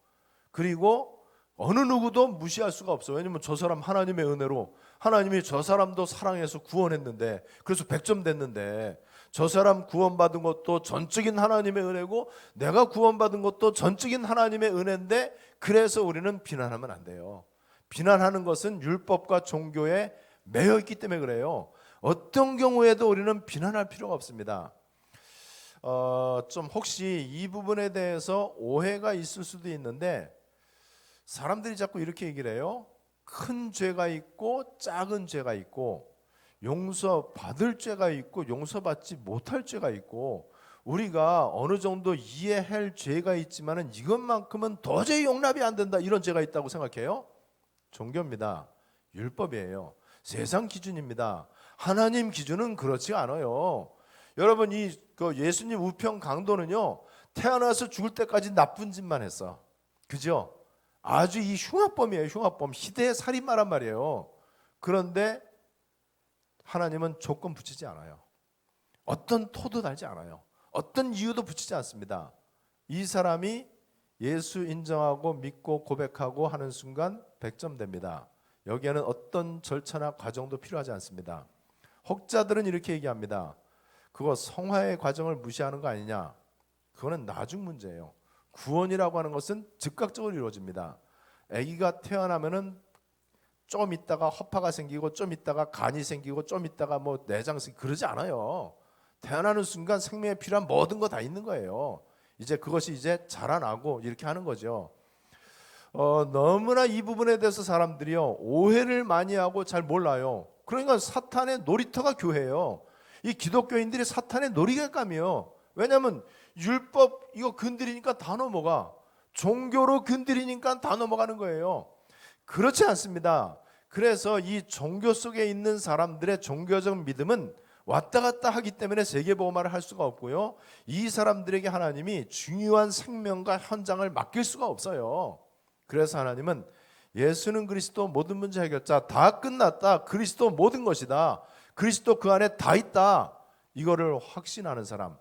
그리고 어느 누구도 무시할 수가 없어요. 왜냐면 저 사람 하나님의 은혜로 하나님이 저 사람도 사랑해서 구원했는데 그래서 100점 됐는데 저 사람 구원받은 것도 전적인 하나님의 은혜고 내가 구원받은 것도 전적인 하나님의 은혜인데 그래서 우리는 비난하면 안 돼요. 비난하는 것은 율법과 종교에 매여 있기 때문에 그래요. 어떤 경우에도 우리는 비난할 필요가 없습니다. 좀 혹시 이 부분에 대해서 오해가 있을 수도 있는데 사람들이 자꾸 이렇게 얘기를 해요. 큰 죄가 있고 작은 죄가 있고 용서받을 죄가 있고 용서받지 못할 죄가 있고 우리가 어느 정도 이해할 죄가 있지만은 이것만큼은 도저히 용납이 안 된다 이런 죄가 있다고 생각해요? 종교입니다. 율법이에요. 세상 기준입니다. 하나님 기준은 그렇지 않아요. 여러분 그 예수님 우편 강도는요 태어나서 죽을 때까지 나쁜 짓만 했어. 그죠? 아주 이 흉악범이에요. 흉악범. 희대의 살인마란 말이에요. 그런데 하나님은 조건 붙이지 않아요. 어떤 토도 달지 않아요. 어떤 이유도 붙이지 않습니다. 이 사람이 예수 인정하고 믿고 고백하고 하는 순간 100점 됩니다. 여기에는 어떤 절차나 과정도 필요하지 않습니다. 혹자들은 이렇게 얘기합니다. 그거 성화의 과정을 무시하는 거 아니냐? 그거는 나중 문제예요. 구원이라고 하는 것은 즉각적으로 이루어집니다. 아기가 태어나면은 좀 있다가 허파가 생기고 좀 있다가 간이 생기고 좀 있다가 뭐 내장 생기고 그러지 않아요. 태어나는 순간 생명에 필요한 모든 거 다 있는 거예요. 이제 그것이 이제 자라나고 이렇게 하는 거죠. 너무나 이 부분에 대해서 사람들이요 오해를 많이 하고 잘 몰라요. 그러니까 사탄의 놀이터가 교회예요. 이 기독교인들이 사탄의 놀이감이에요. 왜냐하면 율법 이거 건드리니까 다 넘어가. 종교로 건드리니까 다 넘어가는 거예요. 그렇지 않습니다. 그래서 이 종교 속에 있는 사람들의 종교적 믿음은 왔다 갔다 하기 때문에 세계보험화를 할 수가 없고요. 이 사람들에게 하나님이 중요한 생명과 현장을 맡길 수가 없어요. 그래서 하나님은 예수는 그리스도 모든 문제 해결자 다 끝났다. 그리스도 모든 것이다. 그리스도 그 안에 다 있다. 이거를 확신하는 사람.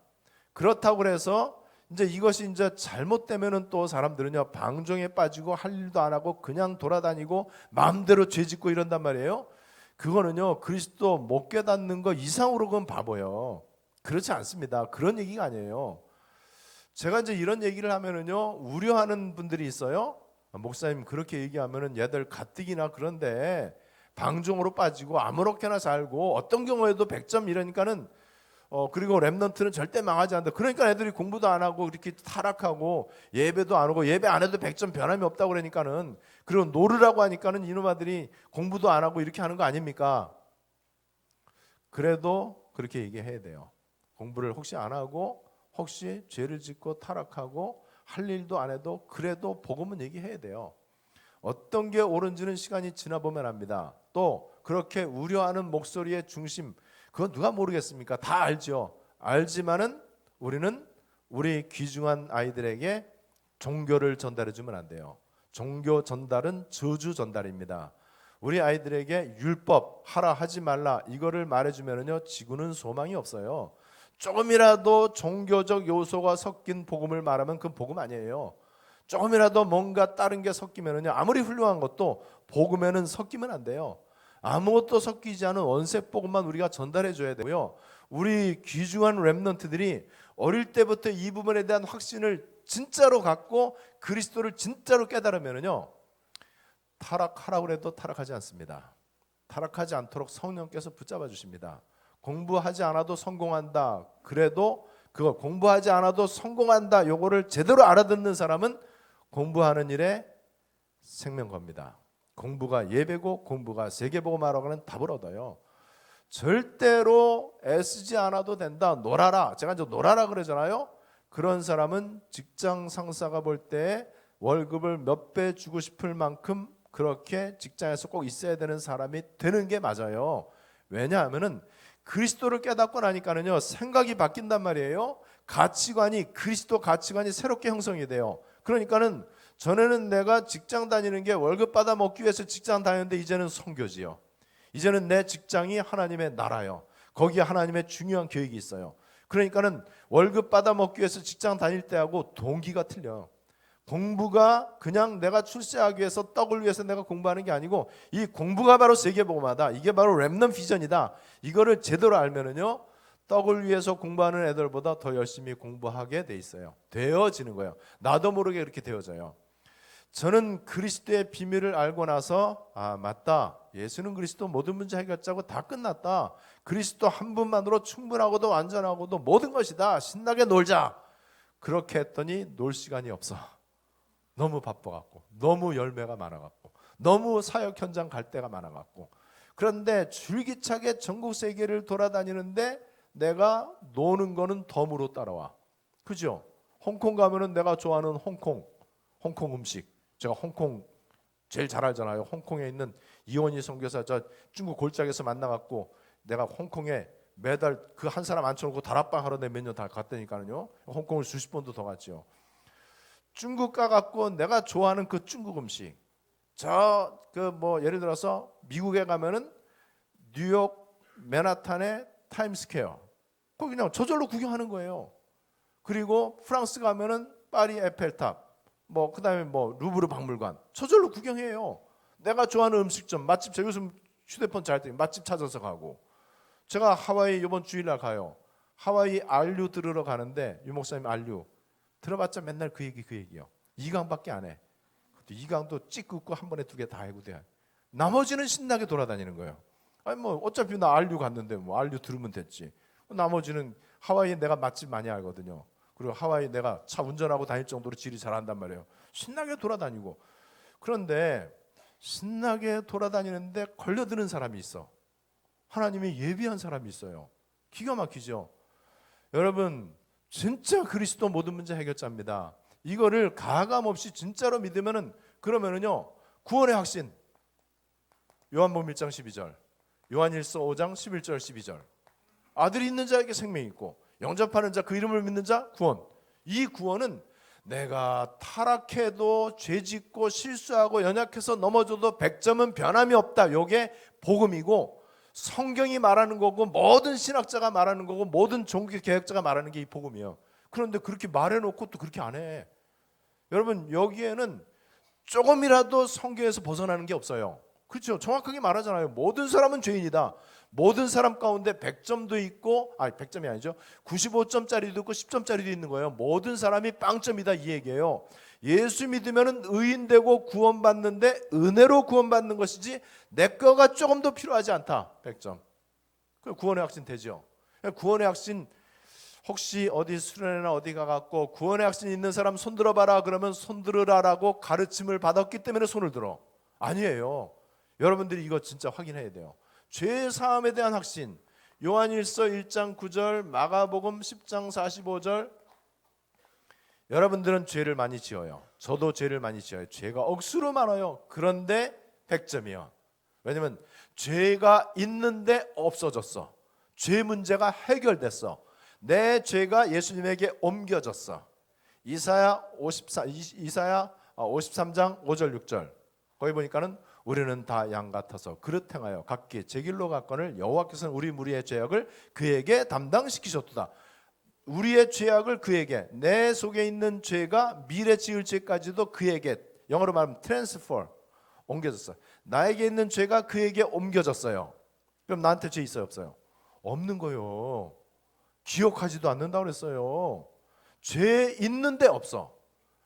그렇다고 그래서 이제 이것이 이제 잘못되면은 또 사람들은요 방종에 빠지고 할 일도 안 하고 그냥 돌아다니고 마음대로 죄짓고 이런단 말이에요. 그거는요 그리스도 못 깨닫는 거 이상으로 그건 바보예요. 그렇지 않습니다. 그런 얘기가 아니에요. 제가 이제 이런 얘기를 하면은요 우려하는 분들이 있어요. 목사님 그렇게 얘기하면은 얘들 가뜩이나 그런데 방종으로 빠지고 아무렇게나 살고 어떤 경우에도 100점 이러니까는 그리고 랩넌트는 절대 망하지 않는다. 그러니까 애들이 공부도 안 하고 이렇게 타락하고 예배도 안 오고 예배 안 해도 100점 변함이 없다고 그러니까는 그리고 노르라고 하니까는 이놈아들이 공부도 안 하고 이렇게 하는 거 아닙니까? 그래도 그렇게 얘기해야 돼요. 공부를 혹시 안 하고 혹시 죄를 짓고 타락하고 할 일도 안 해도 그래도 복음은 얘기해야 돼요. 어떤 게 옳은지는 시간이 지나보면 압니다. 또 그렇게 우려하는 목소리의 중심 그건 누가 모르겠습니까? 다 알죠. 알지만은 우리는 우리 귀중한 아이들에게 종교를 전달해 주면 안 돼요. 종교 전달은 저주 전달입니다. 우리 아이들에게 율법 하라 하지 말라 이거를 말해주면은요 지구는 소망이 없어요. 조금이라도 종교적 요소가 섞인 복음을 말하면 그건 복음 아니에요. 조금이라도 뭔가 다른 게 섞이면은요 아무리 훌륭한 것도 복음에는 섞이면 안 돼요. 아무것도 섞이지 않은 원색 복음만 우리가 전달해 줘야 되고요. 우리 귀중한 렘넌트들이 어릴 때부터 이 부분에 대한 확신을 진짜로 갖고 그리스도를 진짜로 깨달으면은요 타락하라고 해도 타락하지 않습니다. 타락하지 않도록 성령께서 붙잡아 주십니다. 공부하지 않아도 성공한다. 그래도 그거 공부하지 않아도 성공한다. 요거를 제대로 알아듣는 사람은 공부하는 일에 생명 겁니다. 공부가 예배고 공부가 세계보고 말하고는 답을 얻어요. 절대로 애쓰지 않아도 된다. 놀아라. 제가 이제 놀아라 그러잖아요. 그런 사람은 직장 상사가 볼 때 월급을 몇 배 주고 싶을 만큼 그렇게 직장에서 꼭 있어야 되는 사람이 되는 게 맞아요. 왜냐하면은 그리스도를 깨닫고 나니까는요 생각이 바뀐단 말이에요. 가치관이 그리스도 가치관이 새롭게 형성이 돼요. 그러니까는 전에는 내가 직장 다니는 게 월급 받아 먹기 위해서 직장 다녔는데 이제는 선교지요. 이제는 내 직장이 하나님의 나라요. 거기에 하나님의 중요한 계획이 있어요. 그러니까는 월급 받아 먹기 위해서 직장 다닐 때하고 동기가 틀려요. 공부가 그냥 내가 출세하기 위해서 떡을 위해서 내가 공부하는 게 아니고 이 공부가 바로 세계복음화다. 이게 바로 렘넌트 비전이다. 이거를 제대로 알면은요 떡을 위해서 공부하는 애들보다 더 열심히 공부하게 돼 있어요. 되어지는 거예요. 나도 모르게 이렇게 되어져요. 저는 그리스도의 비밀을 알고 나서 맞다. 예수는 그리스도 모든 문제 해결자고 다 끝났다. 그리스도 한 분만으로 충분하고도 완전하고도 모든 것이다. 신나게 놀자. 그렇게 했더니 놀 시간이 없어. 너무 바빠갖고 너무 열매가 많아갖고 너무 사역 현장 갈 데가 많아갖고 그런데 줄기차게 전국 세계를 돌아다니는데 내가 노는 거는 덤으로 따라와. 그죠? 홍콩 가면은 내가 좋아하는 홍콩 음식 제가 홍콩 제일 잘 알잖아요. 홍콩에 있는 이원희 선교사 저 중국 골짜기에서 만나갖고 내가 홍콩에 매달 그 한 사람 앉혀놓고 다락방 하러 몇 년 다 갔다니까요. 홍콩을 수십 번도 더 갔죠. 중국 가갖고 내가 좋아하는 그 중국 음식 저 그 뭐 예를 들어서 미국에 가면은 뉴욕 맨하탄의 타임스퀘어 거기 그냥 저절로 구경하는 거예요. 그리고 프랑스 가면은 파리 에펠탑 뭐 그다음에 뭐 루브르 박물관 저절로 구경해요. 내가 좋아하는 음식점 맛집 제가 요즘 휴대폰 잘 때 맛집 찾아서 가고 제가 하와이 이번 주일날 가요. 하와이 알류 들으러 가는데 유 목사님 알류 들어봤자 맨날 그 얘기요. 2강밖에 안 해. 2강도 찍고 한 번에 2개 다 해고 돼. 나머지는 신나게 돌아다니는 거예요. 아니 뭐 어차피 나 알류 갔는데 뭐 알류 들으면 됐지. 나머지는 하와이에 내가 맛집 많이 알거든요. 그리고 하와이 내가 차 운전하고 다닐 정도로 지리 잘한단 말이에요. 신나게 돌아다니고. 그런데 신나게 돌아다니는데 걸려드는 사람이 있어. 하나님이 예비한 사람이 있어요. 기가 막히죠. 여러분 진짜 그리스도 모든 문제 해결자입니다. 이거를 가감없이 진짜로 믿으면은 그러면은요 구원의 확신. 요한복음 1장 12절, 요한일서 5장 11절 12절. 아들이 있는 자에게 생명이 있고 영접하는 자 그 이름을 믿는 자 구원. 이 구원은 내가 타락해도 죄짓고 실수하고 연약해서 넘어져도 100점은 변함이 없다. 요게 복음이고 성경이 말하는 거고 모든 신학자가 말하는 거고 모든 종교 개혁자가 말하는 게 이 복음이에요. 그런데 그렇게 말해놓고 또 그렇게 안 해. 여러분 여기에는 조금이라도 성경에서 벗어나는 게 없어요. 그렇죠? 정확하게 말하잖아요. 모든 사람은 죄인이다. 모든 사람 가운데 100점도 있고 100점이 아니죠. 95점짜리도 있고 10점짜리도 있는 거예요. 모든 사람이 빵점이다 이 얘기예요. 예수 믿으면 의인되고 구원받는데 은혜로 구원받는 것이지 내 거가 조금 더 필요하지 않다. 100점. 구원의 확신 되죠. 구원의 확신 혹시 어디 수련회나 어디 가갖고 구원의 확신 있는 사람 손 들어봐라 그러면 손 들으라라고 가르침을 받았기 때문에 손을 들어. 아니에요. 여러분들이 이거 진짜 확인해야 돼요. 죄 사함에 대한 확신. 요한일서 1장 9절, 마가복음 10장 45절. 여러분들은 죄를 많이 지어요. 저도 죄를 많이 지어요. 죄가 억수로 많아요. 그런데 100점이요. 왜냐면 죄가 있는데 없어졌어. 죄 문제가 해결됐어. 내 죄가 예수님에게 옮겨졌어. 이사야 53장 5절 6절. 거기 보니까는 우리는 다 양 같아서 그릇 행하여 각기 제 길로 갔거늘 여호와께서는 우리 무리의 죄악을 그에게 담당시키셨도다. 우리의 죄악을 그에게, 내 속에 있는 죄가 미래 지을 죄까지도 그에게, 영어로 말하면 transfer, 옮겨졌어. 나에게 있는 죄가 그에게 옮겨졌어요. 그럼 나한테 죄 있어요 없어요? 없는 거요. 기억하지도 않는다고 그랬어요. 죄 있는데 없어.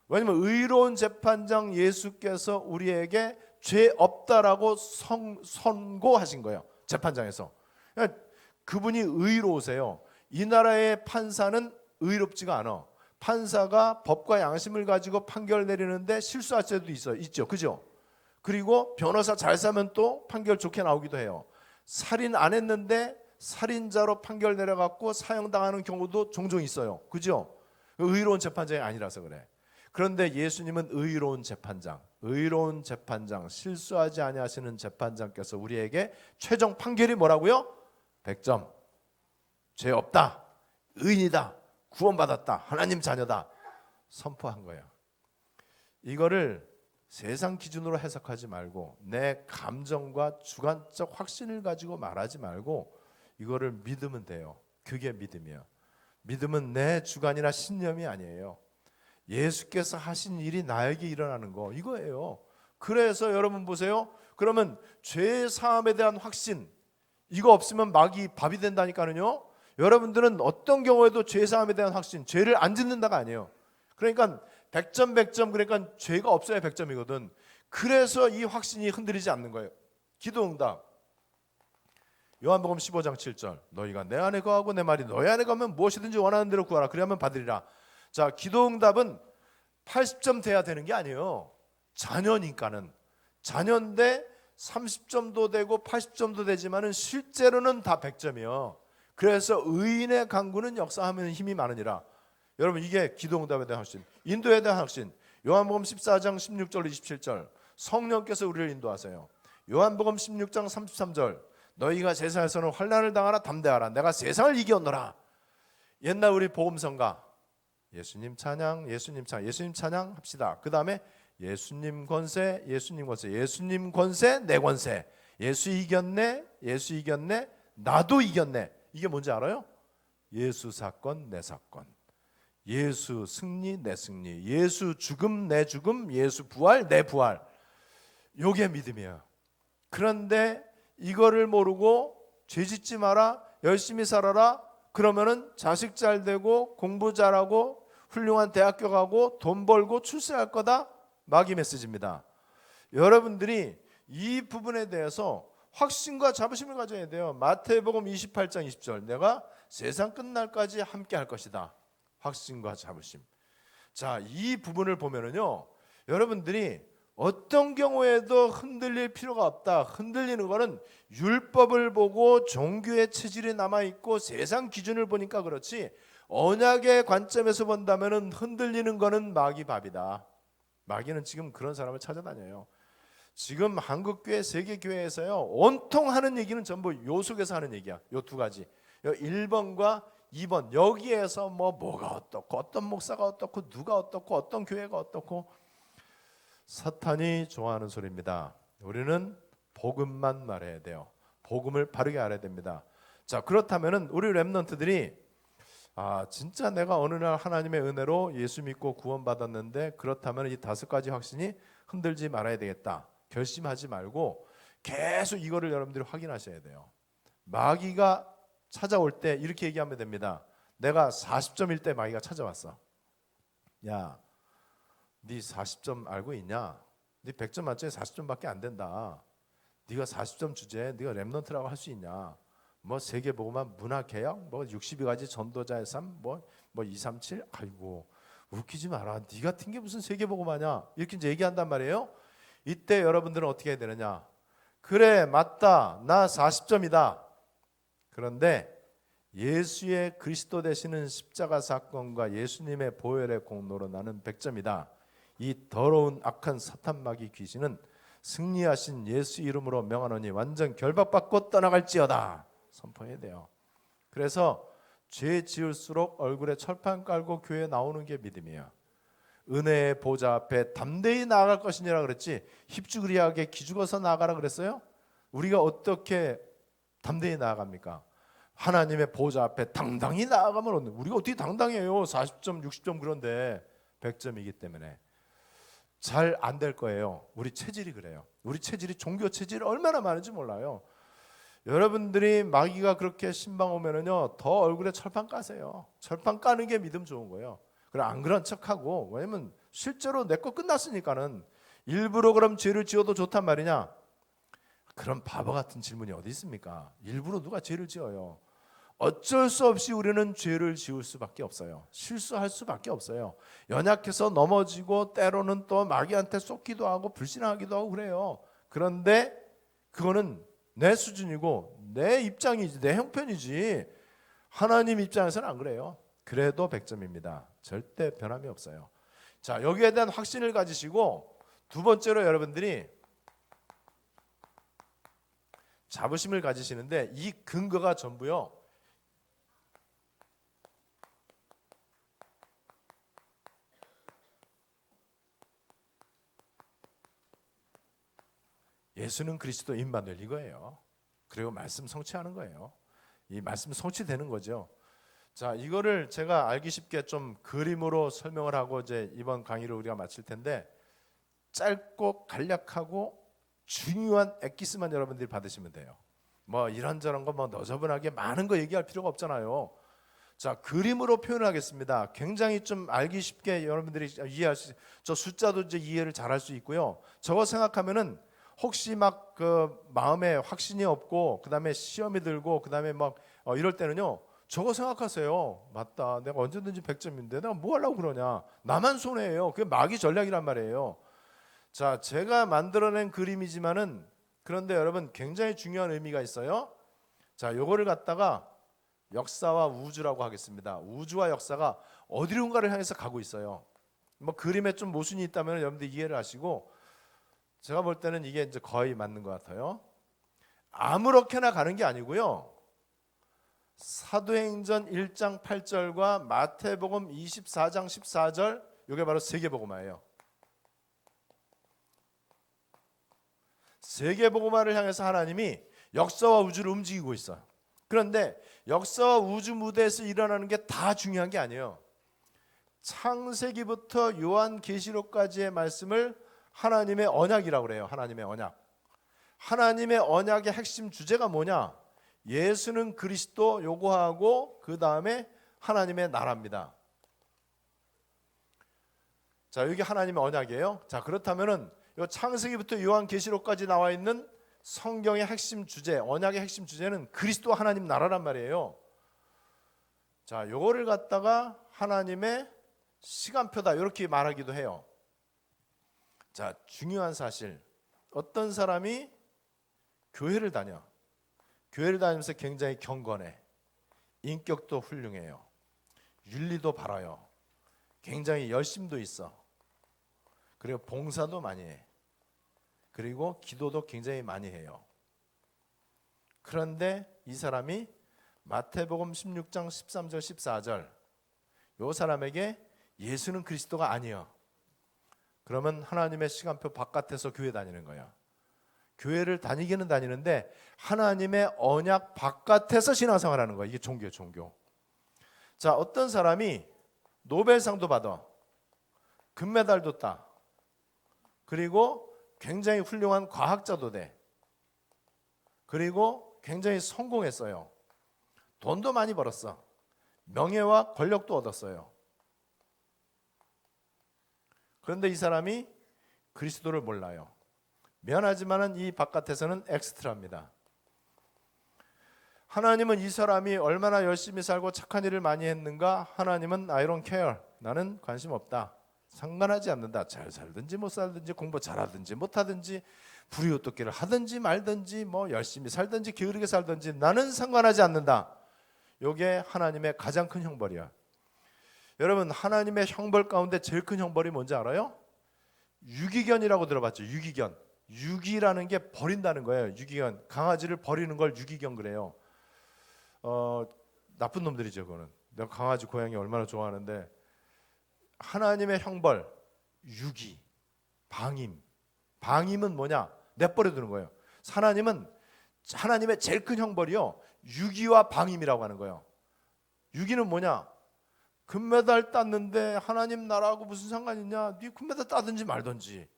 왜냐면 의로운 재판장 예수께서 우리에게 죄 없다라고 선고하신 거예요. 재판장에서. 그러니까 그분이 의로우세요. 이 나라의 판사는 의롭지가 않아. 판사가 법과 양심을 가지고 판결 내리는데 실수할 때도 있죠. 그죠? 그리고 변호사 잘 사면 또 판결 좋게 나오기도 해요. 살인 안 했는데 살인자로 판결 내려갖고 사형당하는 경우도 종종 있어요. 그죠? 의로운 재판장이 아니라서 그래. 그런데 예수님은 의로운 재판장, 실수하지 아니하시는 재판장께서 우리에게 최종 판결이 뭐라고요? 100점. 죄 없다, 의인이다, 구원받았다, 하나님 자녀다 선포한 거예요. 이거를 세상 기준으로 해석하지 말고 내 감정과 주관적 확신을 가지고 말하지 말고 이거를 믿으면 돼요. 그게 믿음이에요. 믿음은 내 주관이나 신념이 아니에요. 예수께서 하신 일이 나에게 일어나는 거 이거예요. 그래서 여러분 보세요. 그러면 죄 사함에 대한 확신 이거 없으면 마귀 밥이 된다니까요. 여러분들은 어떤 경우에도 죄 사함에 대한 확신, 죄를 안 짓는다가 아니에요. 그러니까 100점 100점 그러니까 죄가 없어야 100점이거든. 그래서 이 확신이 흔들리지 않는 거예요. 기도응답. 요한복음 15장 7절. 너희가 내 안에 거하고 내 말이 너희 안에 거하면 무엇이든지 원하는 대로 구하라. 그리하면 받으리라. 자, 기도응답은 80점 돼야 되는 게 아니에요. 자녀니까는. 자녀인데 30점도 되고 80점도 되지만은 실제로는 다 100점이요. 그래서 의인의 강구는 역사하면 힘이 많으니라. 여러분 이게 기도응답에 대한 확신, 인도에 대한 확신. 요한복음 14장 16절 27절 성령께서 우리를 인도하세요. 요한복음 16장 33절 너희가 세상에서는 환난을 당하라 담대하라 내가 세상을 이겼노라. 옛날 우리 복음성가 예수님 찬양 예수님 찬양 예수님 찬양 합시다. 그 다음에 예수님 권세 예수님 권세 예수님 권세 내 권세 예수 이겼네 예수 이겼네 나도 이겼네. 이게 뭔지 알아요? 예수 사건 내 사건, 예수 승리 내 승리, 예수 죽음 내 죽음, 예수 부활 내 부활. 요게 믿음이에요. 그런데 이거를 모르고 죄 짓지 마라 열심히 살아라 그러면은 자식 잘 되고 공부 잘하고 훌륭한 대학교 가고 돈 벌고 출세할 거다. 마귀 메시지입니다. 여러분들이 이 부분에 대해서 확신과 자부심을 가져야 돼요. 마태복음 28장 20절 내가 세상 끝날까지 함께 할 것이다. 확신과 자부심. 자, 이 부분을 보면은요 여러분들이 어떤 경우에도 흔들릴 필요가 없다. 흔들리는 거는 율법을 보고 종교의 체질이 남아있고 세상 기준을 보니까 그렇지 언약의 관점에서 본다면은 흔들리는 거는 마귀 밥이다. 마귀는 지금 그런 사람을 찾아다녀요. 지금 한국교회 세계교회에서요 온통 하는 얘기는 전부 요 속에서 하는 얘기야. 요 두 가지 1번과 2번 여기에서 뭐가 어떻고 어떤 목사가 어떻고 누가 어떻고 어떤 교회가 어떻고 사탄이 좋아하는 소리입니다. 우리는 복음만 말해야 돼요. 복음을 바르게 알아야 됩니다. 자, 그렇다면은 우리 랩런트들이 진짜 내가 어느 날 하나님의 은혜로 예수 믿고 구원받았는데 그렇다면 이 5가지 확신이 흔들지 말아야 되겠다. 결심하지 말고 계속 이거를 여러분들이 확인하셔야 돼요. 마귀가 찾아올 때 이렇게 얘기하면 됩니다. 내가 40점일 때 마귀가 찾아왔어. 야, 네 40점 알고 있냐? 네 100점 만점에 40점밖에 안 된다. 네가 40점 주제에 네가 랩런트라고 할 수 있냐? 뭐 세계복음화 문화개혁, 뭐 62가지 전도자의 삶, 뭐 237. 아이고 웃기지 마라. 네 같은 게 무슨 세계복음화냐? 이렇게 이제 얘기한단 말이에요. 이때 여러분들은 어떻게 해야 되느냐? 그래 맞다. 나 40점이다. 그런데 예수의 그리스도 되시는 십자가 사건과 예수님의 보혈의 공로로 나는 100점이다. 이 더러운 악한 사탄 마귀 귀신은 승리하신 예수 이름으로 명하노니 완전 결박받고 떠나갈지어다. 선포해야 돼요. 그래서 죄 지을수록 얼굴에 철판 깔고 교회에 나오는 게 믿음이에요. 은혜의 보좌 앞에 담대히 나아갈 것이니라 그랬지 힙주그리하게 기죽어서 나아가라 그랬어요? 우리가 어떻게 담대히 나아갑니까? 하나님의 보좌 앞에 당당히 나아가면 우리가 어떻게 당당해요? 40점 60점 그런데 100점이기 때문에 잘 안 될 거예요. 우리 체질이 그래요. 우리 체질이 종교 체질이 얼마나 많은지 몰라요. 여러분들이 마귀가 그렇게 신방 오면은요 더 얼굴에 철판 까세요. 철판 까는 게 믿음 좋은 거예요. 그래 안 그런 척하고 왜냐면 실제로 내 거 끝났으니까는 일부러 그럼 죄를 지어도 좋단 말이냐? 그런 바보 같은 질문이 어디 있습니까? 일부러 누가 죄를 지어요? 어쩔 수 없이 우리는 죄를 지을 수밖에 없어요. 실수할 수밖에 없어요. 연약해서 넘어지고 때로는 또 마귀한테 쏟기도 하고 불신하기도 하고 그래요. 그런데 그거는 내 수준이고 내 입장이지, 내 형편이지, 하나님 입장에서는 안 그래요. 그래도 100점입니다. 절대 변함이 없어요. 자, 여기에 대한 확신을 가지시고 두 번째로 여러분들이 자부심을 가지시는데, 이 근거가 전부요, 예수는 그리스도인 바늘 이거예요. 그리고 말씀 성취하는 거예요. 이 말씀 성취되는 거죠. 자, 이거를 제가 알기 쉽게 좀 그림으로 설명을 하고 이제 이번 강의를 우리가 마칠 텐데, 짧고 간략하고 중요한 엑기스만 여러분들이 받으시면 돼요. 뭐 이런저런 거 뭐 너저분하게 많은 거 얘기할 필요가 없잖아요. 자, 그림으로 표현하겠습니다. 굉장히 좀 알기 쉽게 여러분들이 이해할 수, 저 숫자도 이제 이해를 잘할 수 있고요. 저거 생각하면은 혹시 막 그 마음에 확신이 없고 그다음에 시험이 들고 그다음에 막 이럴 때는요, 저거 생각하세요. 맞다, 내가 언제든지 100점인데 내가 뭐 하려고 그러냐, 나만 손해예요. 그게 마귀 전략이란 말이에요. 자, 제가 만들어낸 그림이지만은, 그런데 여러분 굉장히 중요한 의미가 있어요. 자, 요거를 갖다가 역사와 우주라고 하겠습니다. 우주와 역사가 어디론가를 향해서 가고 있어요. 뭐 그림에 좀 모순이 있다면 여러분들 이해를 하시고, 제가 볼 때는 이게 이제 거의 맞는 것 같아요. 아무렇게나 가는 게 아니고요, 사도행전 1장 8절과 마태복음 24장 14절, 이게 바로 세계복음화예요. 세계복음화를 향해서 하나님이 역사와 우주를 움직이고 있어요. 그런데 역사와 우주 무대에서 일어나는 게 다 중요한 게 아니에요. 창세기부터 요한계시록까지의 말씀을 하나님의 언약이라고 그래요. 하나님의 언약. 하나님의 언약의 핵심 주제가 뭐냐? 예수는 그리스도, 요거하고 그 다음에 하나님의 나라입니다. 자, 여기 하나님의 언약이에요. 자, 그렇다면은 요 창세기부터 요한계시록까지 나와 있는 성경의 핵심 주제, 언약의 핵심 주제는 그리스도 하나님 나라란 말이에요. 자, 요거를 갖다가 하나님의 시간표다 이렇게 말하기도 해요. 자, 중요한 사실, 어떤 사람이 교회를 다녀. 교회를 다니면서 굉장히 경건해. 인격도 훌륭해요. 윤리도 바라요. 굉장히 열심도 있어. 그리고 봉사도 많이 해. 그리고 기도도 굉장히 많이 해요. 그런데 이 사람이 마태복음 16장 13절 14절, 이 사람에게 예수는 그리스도가 아니야. 그러면 하나님의 시간표 바깥에서 교회 다니는 거야. 교회를 다니기는 다니는데 하나님의 언약 바깥에서 신앙생활하는 거야. 이게 종교예요, 종교. 자, 어떤 사람이 노벨상도 받아, 금메달도 따, 그리고 굉장히 훌륭한 과학자도 돼, 그리고 굉장히 성공했어요. 돈도 많이 벌었어. 명예와 권력도 얻었어요. 그런데 이 사람이 그리스도를 몰라요. 미안하지만은 이 바깥에서는 엑스트라입니다. 하나님은 이 사람이 얼마나 열심히 살고 착한 일을 많이 했는가? 하나님은 I don't care. 나는 관심 없다. 상관하지 않는다. 잘 살든지 못 살든지, 공부 잘하든지 못하든지, 불이웃돕기를 하든지 말든지, 뭐 열심히 살든지 게으르게 살든지 나는 상관하지 않는다. 이게 하나님의 가장 큰 형벌이야. 여러분, 하나님의 형벌 가운데 제일 큰 형벌이 뭔지 알아요? 유기견이라고 들어봤죠? 유기견. 유기라는 게 버린다는 거예요. 유기견. 강아지를 버리는 걸 유기견 그래요. 나쁜 놈들이죠, 그거는. 내가 강아지, 고양이 얼마나 좋아하는데, 하나님의 형벌, 유기, 방임. 방임은 뭐냐? 내버려 두는 거예요. 하나님의 제일 큰 형벌이요, 유기와 방임이라고 하는 거예요. 유기는 뭐냐? 금메달 땄는데 하나님 나라하고 무슨 상관 있냐? 네 금메달 따든지 말든지.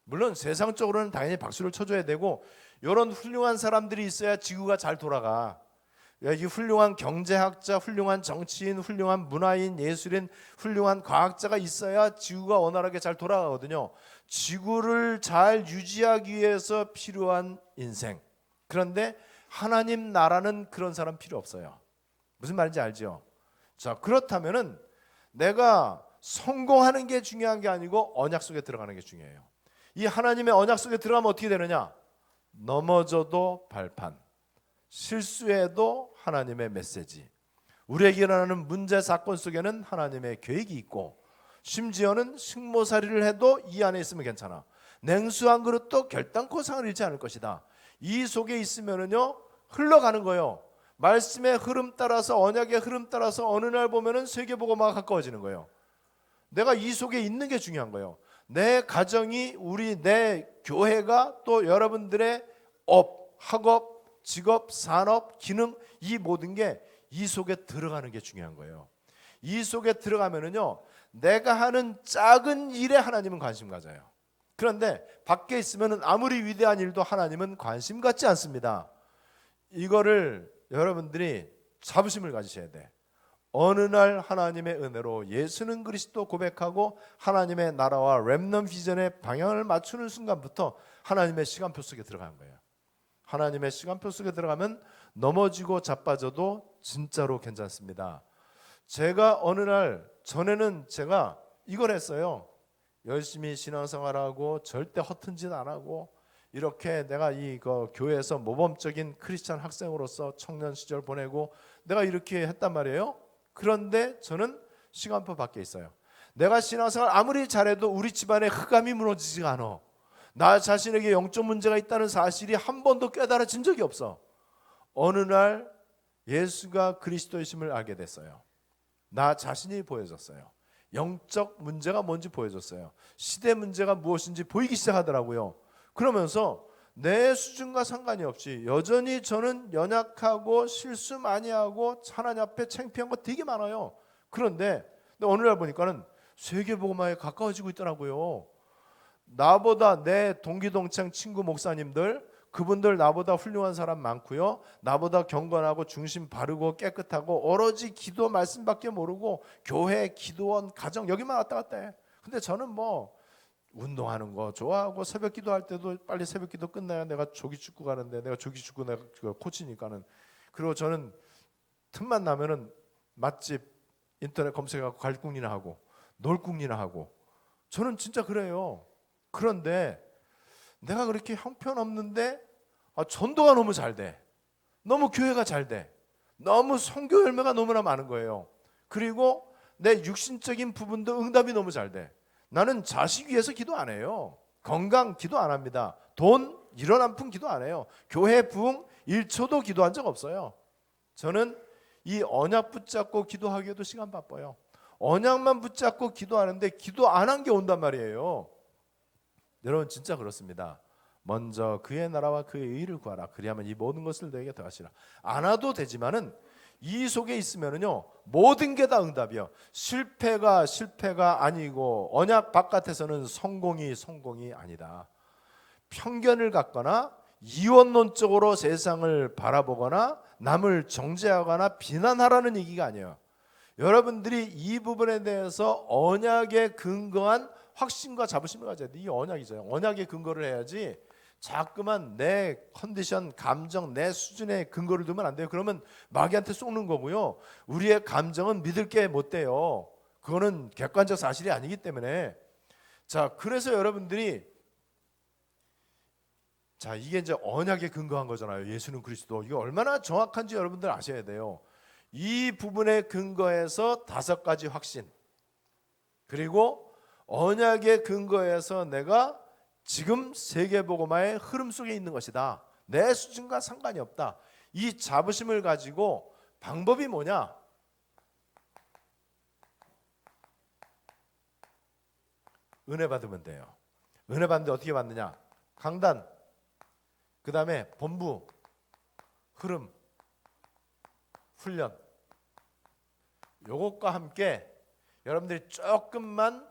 물론 세상적으로는 당연히 박수를 쳐줘야 되고 이런 훌륭한 사람들이 있어야 지구가 잘 돌아가. 이 훌륭한 경제학자, 훌륭한 정치인, 훌륭한 문화인, 예술인, 훌륭한 과학자가 있어야 지구가 원활하게 잘 돌아가거든요. 지구를 잘 유지하기 위해서 필요한 인생. 그런데 하나님 나라는 그런 사람 필요 없어요. 무슨 말인지 알죠? 자, 그렇다면은 내가 성공하는 게 중요한 게 아니고 언약 속에 들어가는 게 중요해요. 이 하나님의 언약 속에 들어가면 어떻게 되느냐? 넘어져도 발판, 실수해도 하나님의 메시지, 우리에게 일어나는 문제 사건 속에는 하나님의 계획이 있고, 심지어는 식모살이를 해도 이 안에 있으면 괜찮아. 냉수 한 그릇도 결단코 상을 잃지 않을 것이다. 이 속에 있으면은요 흘러가는 거예요. 말씀의 흐름 따라서, 언약의 흐름 따라서 어느 날 보면은 세계복음화가 가까워지는 거예요. 내가 이 속에 있는 게 중요한 거예요. 내 가정이, 내 교회가, 또 여러분들의 업, 학업, 직업, 산업, 기능, 이 모든 게 이 속에 들어가는 게 중요한 거예요. 이 속에 들어가면은요 내가 하는 작은 일에 하나님은 관심 가져요. 그런데 밖에 있으면은 아무리 위대한 일도 하나님은 관심 갖지 않습니다. 이거를 여러분들이 자부심을 가지셔야 돼. 어느 날 하나님의 은혜로 예수는 그리스도 고백하고 하나님의 나라와 렘넌트 비전의 방향을 맞추는 순간부터 하나님의 시간표 속에 들어가는 거예요. 하나님의 시간표 속에 들어가면 넘어지고 자빠져도 진짜로 괜찮습니다. 제가 어느 날, 전에는 제가 이걸 했어요. 열심히 신앙생활하고 절대 허튼 짓 안 하고, 이렇게 내가 교회에서 모범적인 크리스찬 학생으로서 청년 시절 보내고 내가 이렇게 했단 말이에요. 그런데 저는 시간표 밖에 있어요. 내가 신앙생활 아무리 잘해도 우리 집안의 흑암이 무너지지가 않아. 나 자신에게 영적 문제가 있다는 사실이 한 번도 깨달아진 적이 없어. 어느 날 예수가 그리스도이심을 알게 됐어요. 나 자신이 보여졌어요. 영적 문제가 뭔지 보여줬어요. 시대 문제가 무엇인지 보이기 시작하더라고요. 그러면서 내 수준과 상관이 없이 여전히 저는 연약하고 실수 많이 하고 하나님 앞에 창피한 거 되게 많아요. 그런데 어느 날 보니까는 세계복음화에 가까워지고 있더라고요. 나보다 내 동기동창 친구 목사님들, 그분들 나보다 훌륭한 사람 많고요. 나보다 경건하고 중심 바르고 깨끗하고 오로지 기도 말씀밖에 모르고 교회, 기도원, 가정 여기만 왔다 갔다 해. 근데 저는 운동하는 거 좋아하고 새벽 기도할 때도 빨리 새벽 기도 끝나야 내가 조기 축구 가는데, 내가 조기 축구 내가 코치니까는. 그리고 저는 틈만 나면은 맛집 인터넷 검색하고 갈국리나 하고 놀국리나 하고, 저는 진짜 그래요. 그런데 내가 그렇게 형편없는데 전도가 너무 잘 돼. 너무 교회가 잘 돼. 너무 선교 열매가 너무나 많은 거예요. 그리고 내 육신적인 부분도 응답이 너무 잘 돼. 나는 자식 위해서 기도 안 해요. 건강 기도 안 합니다. 돈, 일원 한 푼 기도 안 해요. 교회 부흥 1초도 기도한 적 없어요. 저는 이 언약 붙잡고 기도하기에도 시간 바빠요. 언약만 붙잡고 기도하는데 기도 안 한 게 온단 말이에요. 여러분 진짜 그렇습니다. 먼저 그의 나라와 그의 의를 구하라. 그리하면 이 모든 것을 너에게 더하시라. 안 와도 되지만은 이 속에 있으면은요 모든 게 다 응답이요. 실패가 아니고 언약 바깥에서는 성공이 아니다. 편견을 갖거나 이원론적으로 세상을 바라보거나 남을 정죄하거나 비난하라는 얘기가 아니에요. 여러분들이 이 부분에 대해서 언약에 근거한 확신과 자부심을 가져야 돼. 이 언약이죠. 언약에 근거를 해야지 자꾸만 내 컨디션, 감정, 내 수준에 근거를 두면 안 돼요. 그러면 마귀한테 쏘는 거고요. 우리의 감정은 믿을 게 못 돼요. 그거는 객관적 사실이 아니기 때문에. 자, 그래서 여러분들이 이게 이제 언약에 근거한 거잖아요. 예수는 그리스도. 이게 얼마나 정확한지 여러분들 아셔야 돼요. 이 부분에 근거해서 5가지 확신, 그리고 언약에 근거해서 내가 지금 세계복음화의 흐름 속에 있는 것이다. 내 수준과 상관이 없다. 이 자부심을 가지고 방법이 뭐냐? 은혜 받으면 돼요. 은혜 받는데 어떻게 받느냐? 강단, 그 다음에 본부, 흐름, 훈련. 요것과 함께 여러분들이 조금만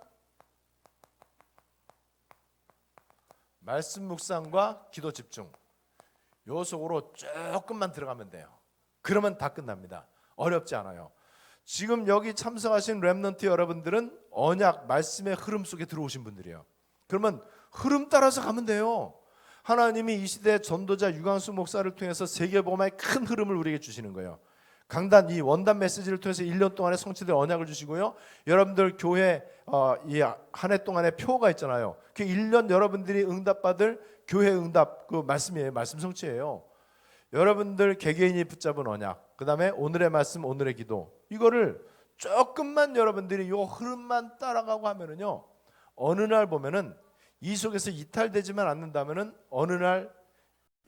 말씀 묵상과 기도 집중, 요 속으로 조금만 들어가면 돼요. 그러면 다 끝납니다. 어렵지 않아요. 지금 여기 참석하신 렘넌트 여러분들은 언약 말씀의 흐름 속에 들어오신 분들이에요. 그러면 흐름 따라서 가면 돼요. 하나님이 이 시대 전도자 유광수 목사를 통해서 세계복음화의 큰 흐름을 우리에게 주시는 거예요. 강단, 이 원단 메시지를 통해서 1년 동안의 성취될 언약을 주시고요. 여러분들 교회 이 한 해 동안의 표가 있잖아요. 그 1년 여러분들이 응답받을 교회 응답 그 말씀이에요. 말씀 성취예요. 여러분들 개개인이 붙잡은 언약, 그 다음에 오늘의 말씀, 오늘의 기도, 이거를 조금만 여러분들이 이 흐름만 따라가고 하면은요, 어느 날 보면은 이 속에서 이탈되지만 않는다면은 어느 날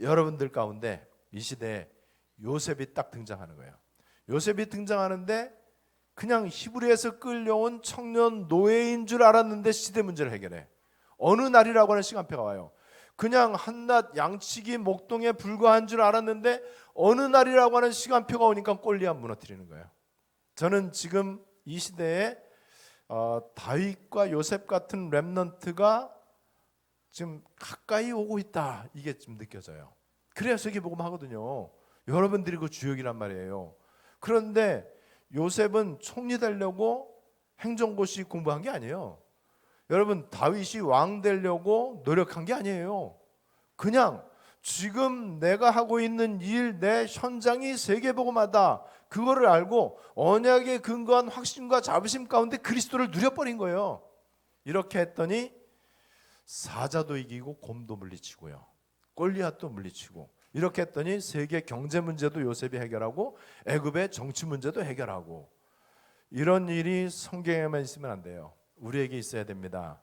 여러분들 가운데 이 시대에 요셉이 딱 등장하는 거예요. 요셉이 등장하는데 그냥 히브리에서 끌려온 청년 노예인 줄 알았는데 시대 문제를 해결해. 어느 날이라고 하는 시간표가 와요. 그냥 한낱 양치기 목동에 불과한 줄 알았는데 어느 날이라고 하는 시간표가 오니까 골리앗 무너뜨리는 거예요. 저는 지금 이 시대에 다윗과 요셉 같은 렘넌트가 지금 가까이 오고 있다, 이게 좀 느껴져요. 그래야 세계복음 하거든요. 여러분들이 그 주역이란 말이에요. 그런데 요셉은 총리 되려고 행정고시 공부한 게 아니에요. 여러분, 다윗이 왕 되려고 노력한 게 아니에요. 그냥 지금 내가 하고 있는 일, 내 현장이 세계복음하다, 그거를 알고 언약에 근거한 확신과 자부심 가운데 그리스도를 누려버린 거예요. 이렇게 했더니 사자도 이기고 곰도 물리치고요, 골리앗도 물리치고, 이렇게 했더니 세계 경제 문제도 요셉이 해결하고 애굽의 정치 문제도 해결하고. 이런 일이 성경에만 있으면 안 돼요. 우리에게 있어야 됩니다.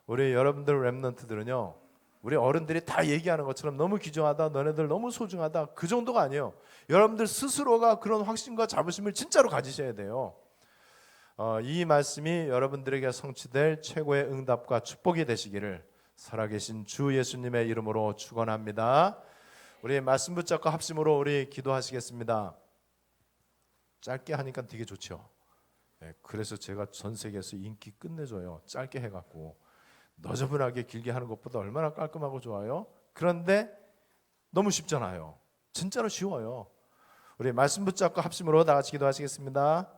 우리 여러분들 렘넌트들은요, 우리 어른들이 다 얘기하는 것처럼 너무 귀중하다, 너네들 너무 소중하다, 그 정도가 아니에요. 여러분들 스스로가 그런 확신과 자부심을 진짜로 가지셔야 돼요. 이 말씀이 여러분들에게 성취될 최고의 응답과 축복이 되시기를 살아계신 주 예수님의 이름으로 축원합니다. 우리 말씀 붙잡고 합심으로 우리 기도하시겠습니다. 짧게 하니까 되게 좋죠. 그래서 제가 전 세계에서 인기 끝내줘요. 짧게 해갖고. 너저분하게 길게 하는 것보다 얼마나 깔끔하고 좋아요. 그런데 너무 쉽잖아요. 진짜로 쉬워요. 우리 말씀 붙잡고 합심으로 다 같이 기도하시겠습니다.